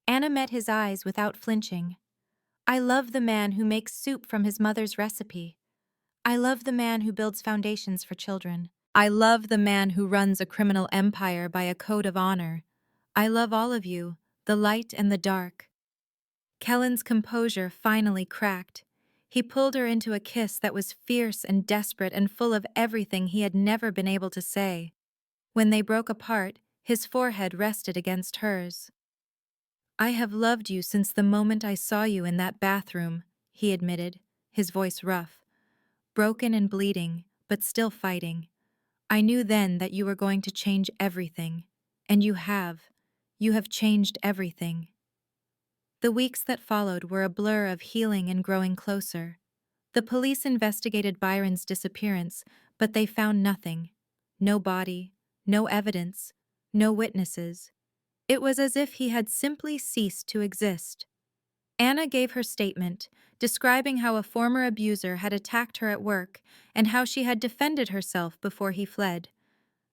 Anna met his eyes without flinching. I love the man who makes soup from his mother's recipe. I love the man who builds foundations for children. I love the man who runs a criminal empire by a code of honor. I love all of you, the light and the dark. Kellen's composure finally cracked. He pulled her into a kiss that was fierce and desperate and full of everything he had never been able to say. When they broke apart, his forehead rested against hers. I have loved you since the moment I saw you in that bathroom, he admitted, his voice rough. Broken and bleeding, but still fighting. I knew then that you were going to change everything. And you have. You have changed everything. The weeks that followed were a blur of healing and growing closer. The police investigated Byron's disappearance, but they found nothing. No body, no evidence, no witnesses. It was as if he had simply ceased to exist. Anna gave her statement, describing how a former abuser had attacked her at work and how she had defended herself before he fled.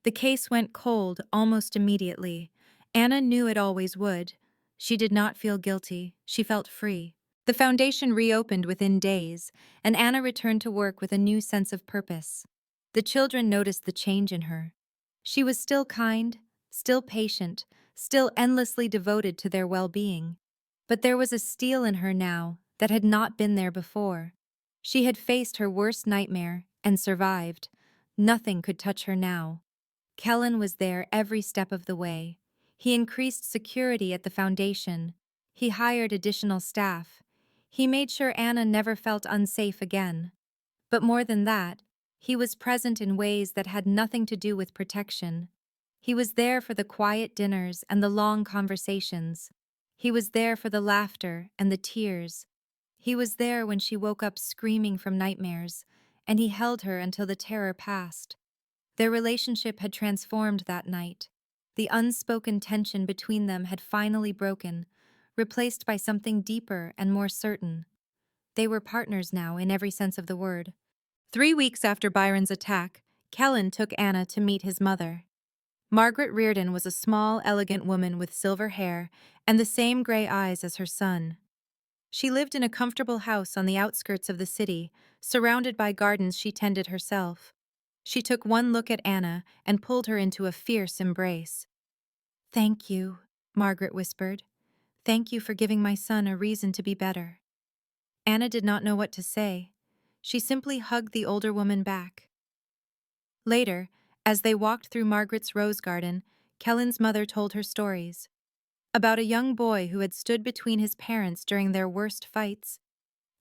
The case went cold almost immediately. Anna knew it always would. She did not feel guilty. She felt free. The foundation reopened within days, and Anna returned to work with a new sense of purpose. The children noticed the change in her. She was still kind, still patient, still endlessly devoted to their well-being. But there was a steel in her now that had not been there before. She had faced her worst nightmare and survived. Nothing could touch her now. Kellen was there every step of the way. He increased security at the foundation. He hired additional staff. He made sure Anna never felt unsafe again. But more than that, he was present in ways that had nothing to do with protection. He was there for the quiet dinners and the long conversations. He was there for the laughter and the tears. He was there when she woke up screaming from nightmares, and he held her until the terror passed. Their relationship had transformed that night. The unspoken tension between them had finally broken, replaced by something deeper and more certain. They were partners now in every sense of the word. 3 weeks after Byron's attack, Kellen took Anna to meet his mother. Margaret Reardon was a small, elegant woman with silver hair and the same gray eyes as her son. She lived in a comfortable house on the outskirts of the city, surrounded by gardens she tended herself. She took one look at Anna and pulled her into a fierce embrace. "Thank you," Margaret whispered. "Thank you for giving my son a reason to be better." Anna did not know what to say. She simply hugged the older woman back. Later, as they walked through Margaret's rose garden, Kellen's mother told her stories. About a young boy who had stood between his parents during their worst fights.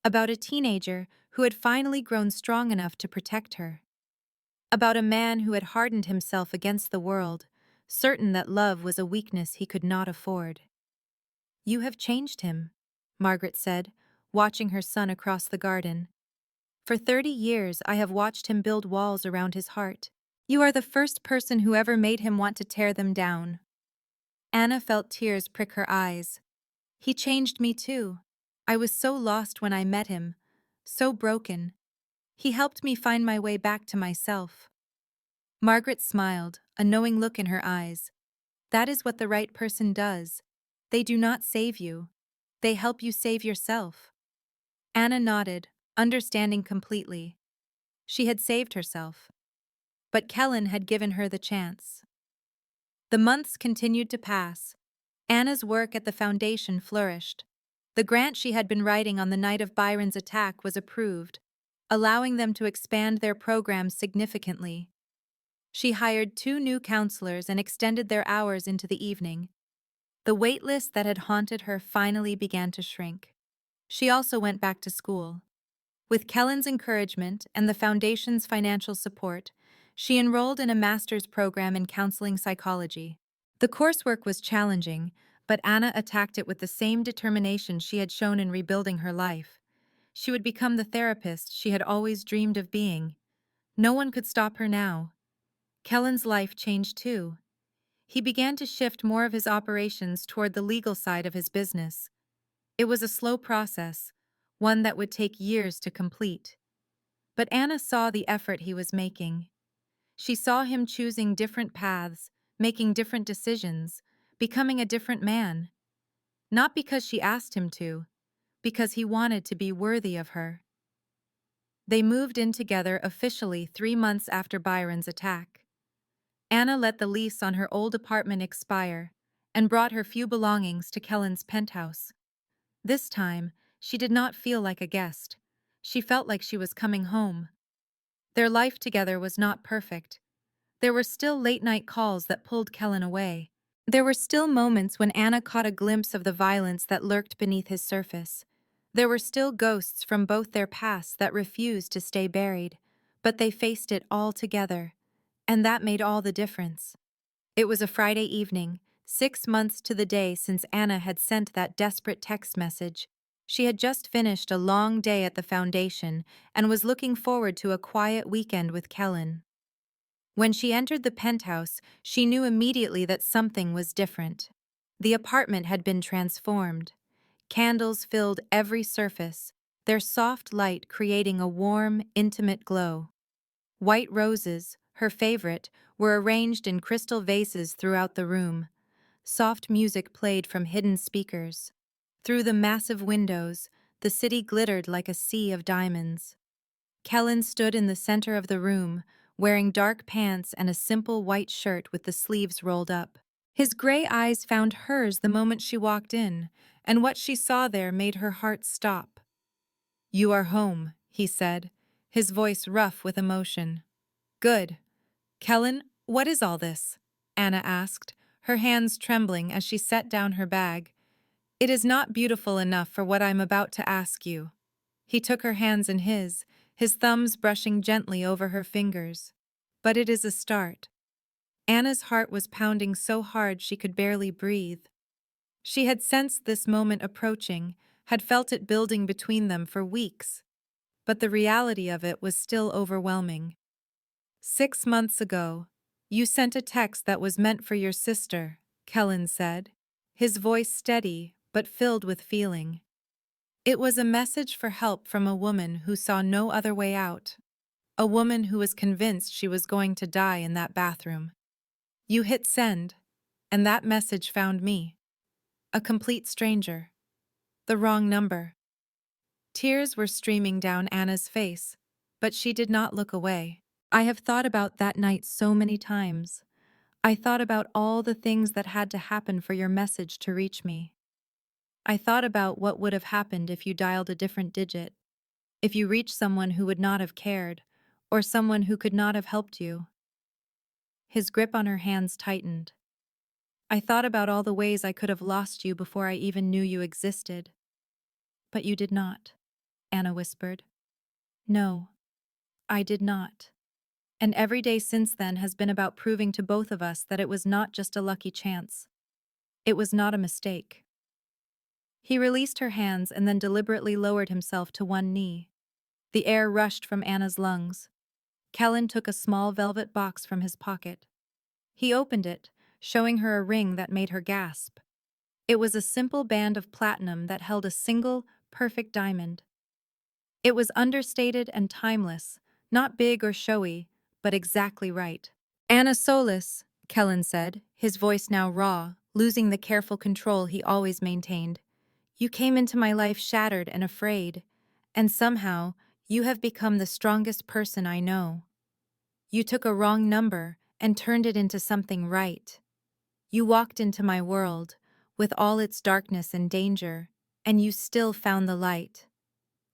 About a teenager who had finally grown strong enough to protect her. About a man who had hardened himself against the world, certain that love was a weakness he could not afford. "You have changed him," Margaret said, watching her son across the garden. For 30 years, I have watched him build walls around his heart. You are the first person who ever made him want to tear them down. Anna felt tears prick her eyes. He changed me too. I was so lost when I met him, so broken. He helped me find my way back to myself. Margaret smiled, a knowing look in her eyes. That is what the right person does. They do not save you. They help you save yourself. Anna nodded, understanding completely. She had saved herself. But Kellen had given her the chance. The months continued to pass. Anna's work at the foundation flourished. The grant she had been writing on the night of Byron's attack was approved, allowing them to expand their programs significantly. She hired 2 new counselors and extended their hours into the evening. The waitlist that had haunted her finally began to shrink. She also went back to school. With Kellen's encouragement and the foundation's financial support, she enrolled in a master's program in counseling psychology. The coursework was challenging, but Anna attacked it with the same determination she had shown in rebuilding her life. She would become the therapist she had always dreamed of being. No one could stop her now. Kellen's life changed too. He began to shift more of his operations toward the legal side of his business. It was a slow process, one that would take years to complete. But Anna saw the effort he was making. She saw him choosing different paths, making different decisions, becoming a different man. Not because she asked him to, because he wanted to be worthy of her. They moved in together officially 3 months after Byron's attack. Anna let the lease on her old apartment expire and brought her few belongings to Kellen's penthouse. This time, she did not feel like a guest. She felt like she was coming home. Their life together was not perfect. There were still late-night calls that pulled Kellen away. There were still moments when Anna caught a glimpse of the violence that lurked beneath his surface. There were still ghosts from both their pasts that refused to stay buried, but they faced it all together, and that made all the difference. It was a Friday evening, 6 months to the day since Anna had sent that desperate text message. She had just finished a long day at the foundation and was looking forward to a quiet weekend with Kellen. When she entered the penthouse, she knew immediately that something was different. The apartment had been transformed. Candles filled every surface, their soft light creating a warm, intimate glow. White roses, her favorite, were arranged in crystal vases throughout the room. Soft music played from hidden speakers. Through the massive windows, the city glittered like a sea of diamonds. Kellen stood in the center of the room, wearing dark pants and a simple white shirt with the sleeves rolled up. His gray eyes found hers the moment she walked in, and what she saw there made her heart stop. "You are home," he said, his voice rough with emotion. "Good. Kellen, what is all this?" Anna asked, her hands trembling as she set down her bag. "It is not beautiful enough for what I'm about to ask you." He took her hands in his thumbs brushing gently over her fingers. "But it is a start." Anna's heart was pounding so hard she could barely breathe. She had sensed this moment approaching, had felt it building between them for weeks. But the reality of it was still overwhelming. 6 months ago, you sent a text that was meant for your sister, Kellen said, his voice steady but filled with feeling. It was a message for help from a woman who saw no other way out. A woman who was convinced she was going to die in that bathroom. You hit send, and that message found me. A complete stranger. The wrong number. Tears were streaming down Anna's face, but she did not look away. I have thought about that night so many times. I thought about all the things that had to happen for your message to reach me. I thought about what would have happened if you dialed a different digit, if you reached someone who would not have cared, or someone who could not have helped you. His grip on her hands tightened. I thought about all the ways I could have lost you before I even knew you existed. But you did not, Anna whispered. No, I did not. And every day since then has been about proving to both of us that it was not just a lucky chance. It was not a mistake. He released her hands and then deliberately lowered himself to one knee. The air rushed from Anna's lungs. Kellen took a small velvet box from his pocket. He opened it, showing her a ring that made her gasp. It was a simple band of platinum that held a single, perfect diamond. It was understated and timeless, not big or showy, but exactly right. Anna Solis, Kellen said, his voice now raw, losing the careful control he always maintained. You came into my life shattered and afraid, and somehow you have become the strongest person I know. You took a wrong number and turned it into something right. You walked into my world, with all its darkness and danger, and you still found the light.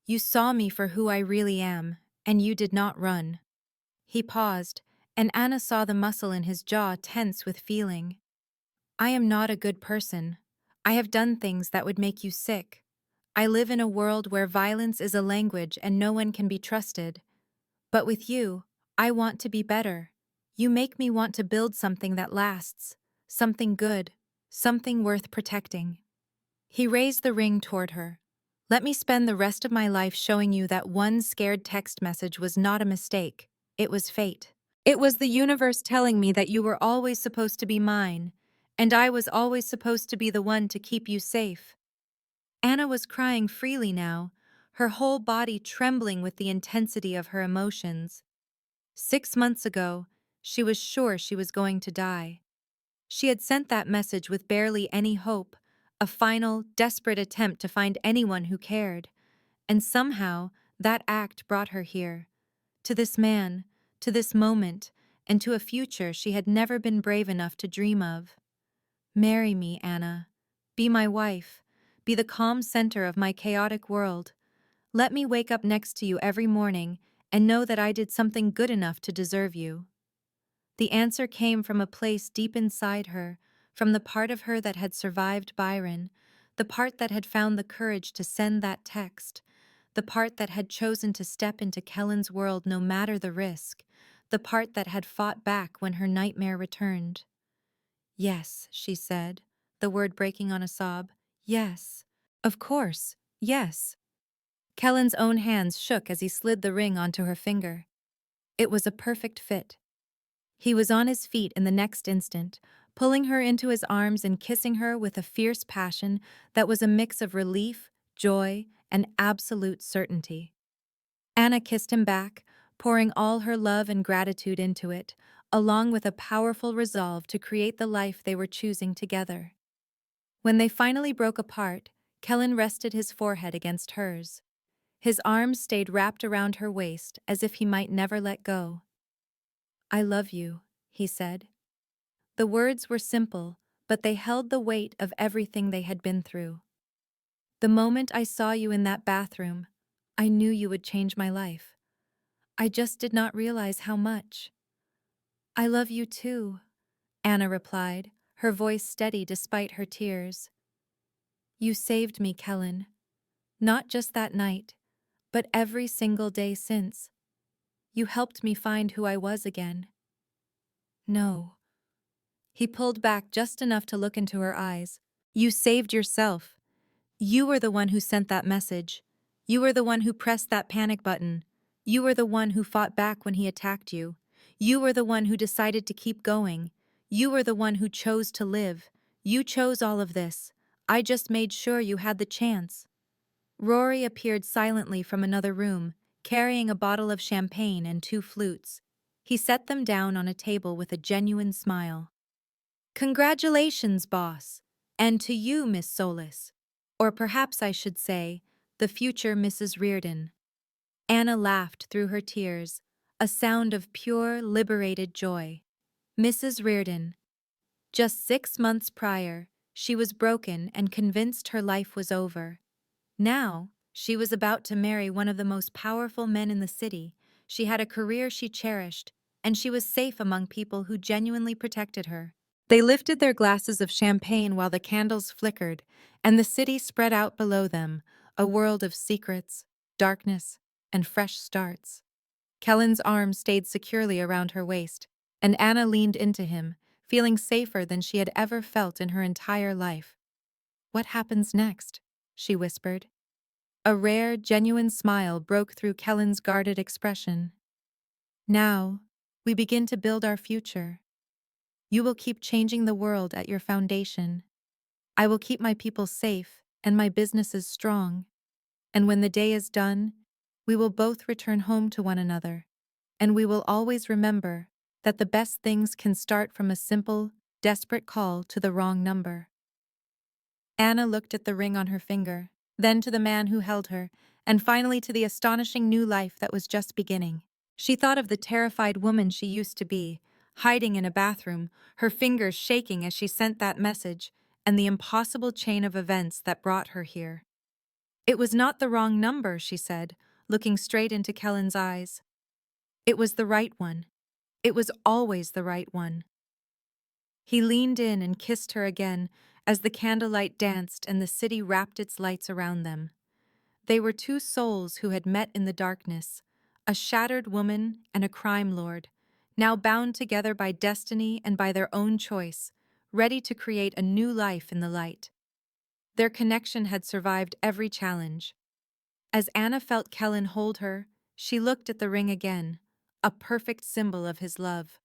You saw me for who I really am, and you did not run. He paused, and Anna saw the muscle in his jaw tense with feeling. I am not a good person. I have done things that would make you sick. I live in a world where violence is a language and no one can be trusted. But with you, I want to be better. You make me want to build something that lasts, something good, something worth protecting. He raised the ring toward her. Let me spend the rest of my life showing you that one scared text message was not a mistake. It was fate. It was the universe telling me that you were always supposed to be mine, and I was always supposed to be the one to keep you safe. Anna was crying freely now, her whole body trembling with the intensity of her emotions. 6 months ago, she was sure she was going to die. She had sent that message with barely any hope, a final, desperate attempt to find anyone who cared. And somehow, that act brought her here. To this man, to this moment, and to a future she had never been brave enough to dream of. Marry me, Anna. Be my wife. Be the calm center of my chaotic world. Let me wake up next to you every morning and know that I did something good enough to deserve you. The answer came from a place deep inside her, from the part of her that had survived Byron, the part that had found the courage to send that text, the part that had chosen to step into Kellen's world no matter the risk, the part that had fought back when her nightmare returned. Yes, she said, the word breaking on a sob. Yes. Of course, yes. Kellen's own hands shook as he slid the ring onto her finger. It was a perfect fit. He was on his feet in the next instant, pulling her into his arms and kissing her with a fierce passion that was a mix of relief, joy, and absolute certainty. Anna kissed him back, pouring all her love and gratitude into it, along with a powerful resolve to create the life they were choosing together. When they finally broke apart, Kellen rested his forehead against hers. His arms stayed wrapped around her waist as if he might never let go. I love you, he said. The words were simple, but they held the weight of everything they had been through. The moment I saw you in that bathroom, I knew you would change my life. I just did not realize how much. I love you too, Anna replied, her voice steady despite her tears. You saved me, Kellen. Not just that night, but every single day since. You helped me find who I was again. No. He pulled back just enough to look into her eyes. You saved yourself. You were the one who sent that message. You were the one who pressed that panic button. You were the one who fought back when he attacked you. You were the one who decided to keep going. You were the one who chose to live. You chose all of this. I just made sure you had the chance. Rory appeared silently from another room, carrying a bottle of champagne and 2 flutes. He set them down on a table with a genuine smile. Congratulations, boss. And to you, Miss Solis. Or perhaps I should say, the future Mrs. Reardon. Anna laughed through her tears, a sound of pure, liberated joy. Mrs. Reardon. Just 6 months prior, she was broken and convinced her life was over. Now, she was about to marry one of the most powerful men in the city. She had a career she cherished, and she was safe among people who genuinely protected her. They lifted their glasses of champagne while the candles flickered, and the city spread out below them, a world of secrets, darkness, and fresh starts. Kellen's arm stayed securely around her waist, and Anna leaned into him, feeling safer than she had ever felt in her entire life. What happens next? She whispered. A rare, genuine smile broke through Kellen's guarded expression. Now, we begin to build our future. You will keep changing the world at your foundation. I will keep my people safe and my businesses strong. And when the day is done, we will both return home to one another. And we will always remember that the best things can start from a simple, desperate call to the wrong number. Anna looked at the ring on her finger, then to the man who held her, and finally to the astonishing new life that was just beginning. She thought of the terrified woman she used to be, hiding in a bathroom, her fingers shaking as she sent that message, and the impossible chain of events that brought her here. It was not the wrong number, she said, looking straight into Kellen's eyes. It was the right one. It was always the right one. He leaned in and kissed her again as the candlelight danced and the city wrapped its lights around them. They were two souls who had met in the darkness, a shattered woman and a crime lord, now bound together by destiny and by their own choice, ready to create a new life in the light. Their connection had survived every challenge. As Anna felt Kellen hold her, she looked at the ring again, a perfect symbol of his love.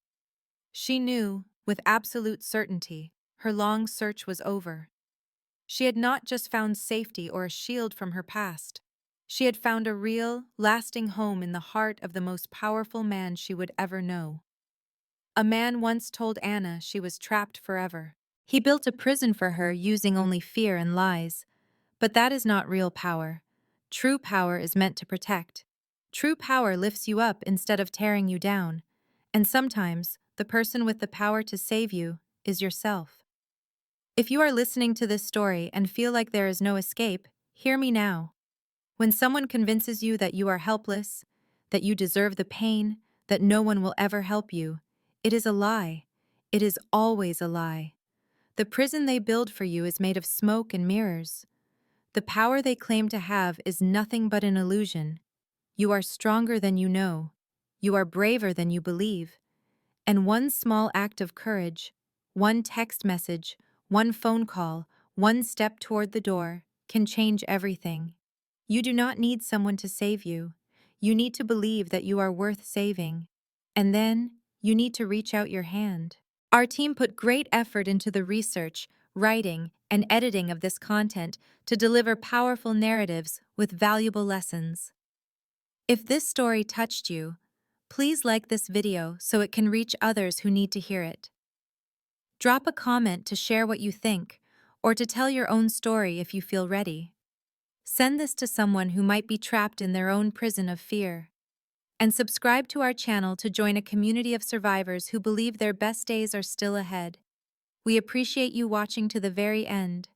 She knew, with absolute certainty, her long search was over. She had not just found safety or a shield from her past. She had found a real, lasting home in the heart of the most powerful man she would ever know. A man once told Anna she was trapped forever. He built a prison for her using only fear and lies. But that is not real power. True power is meant to protect. True power lifts you up instead of tearing you down. And sometimes, the person with the power to save you is yourself. If you are listening to this story and feel like there is no escape, hear me now. When someone convinces you that you are helpless, that you deserve the pain, that no one will ever help you, it is a lie. It is always a lie. The prison they build for you is made of smoke and mirrors. The power they claim to have is nothing but an illusion. You are stronger than you know. You are braver than you believe. And one small act of courage, one text message, one phone call, one step toward the door, can change everything. You do not need someone to save you. You need to believe that you are worth saving. And then, you need to reach out your hand. Our team put great effort into the research, writing, and editing of this content to deliver powerful narratives with valuable lessons. If this story touched you, please like this video so it can reach others who need to hear it. Drop a comment to share what you think, or to tell your own story if you feel ready. Send this to someone who might be trapped in their own prison of fear. And subscribe to our channel to join a community of survivors who believe their best days are still ahead. We appreciate you watching to the very end.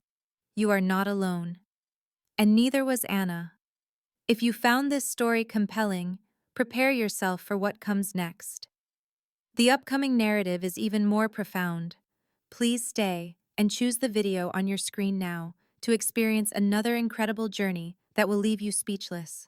You are not alone. And neither was Anna. If you found this story compelling, prepare yourself for what comes next. The upcoming narrative is even more profound. Please stay and choose the video on your screen now to experience another incredible journey that will leave you speechless.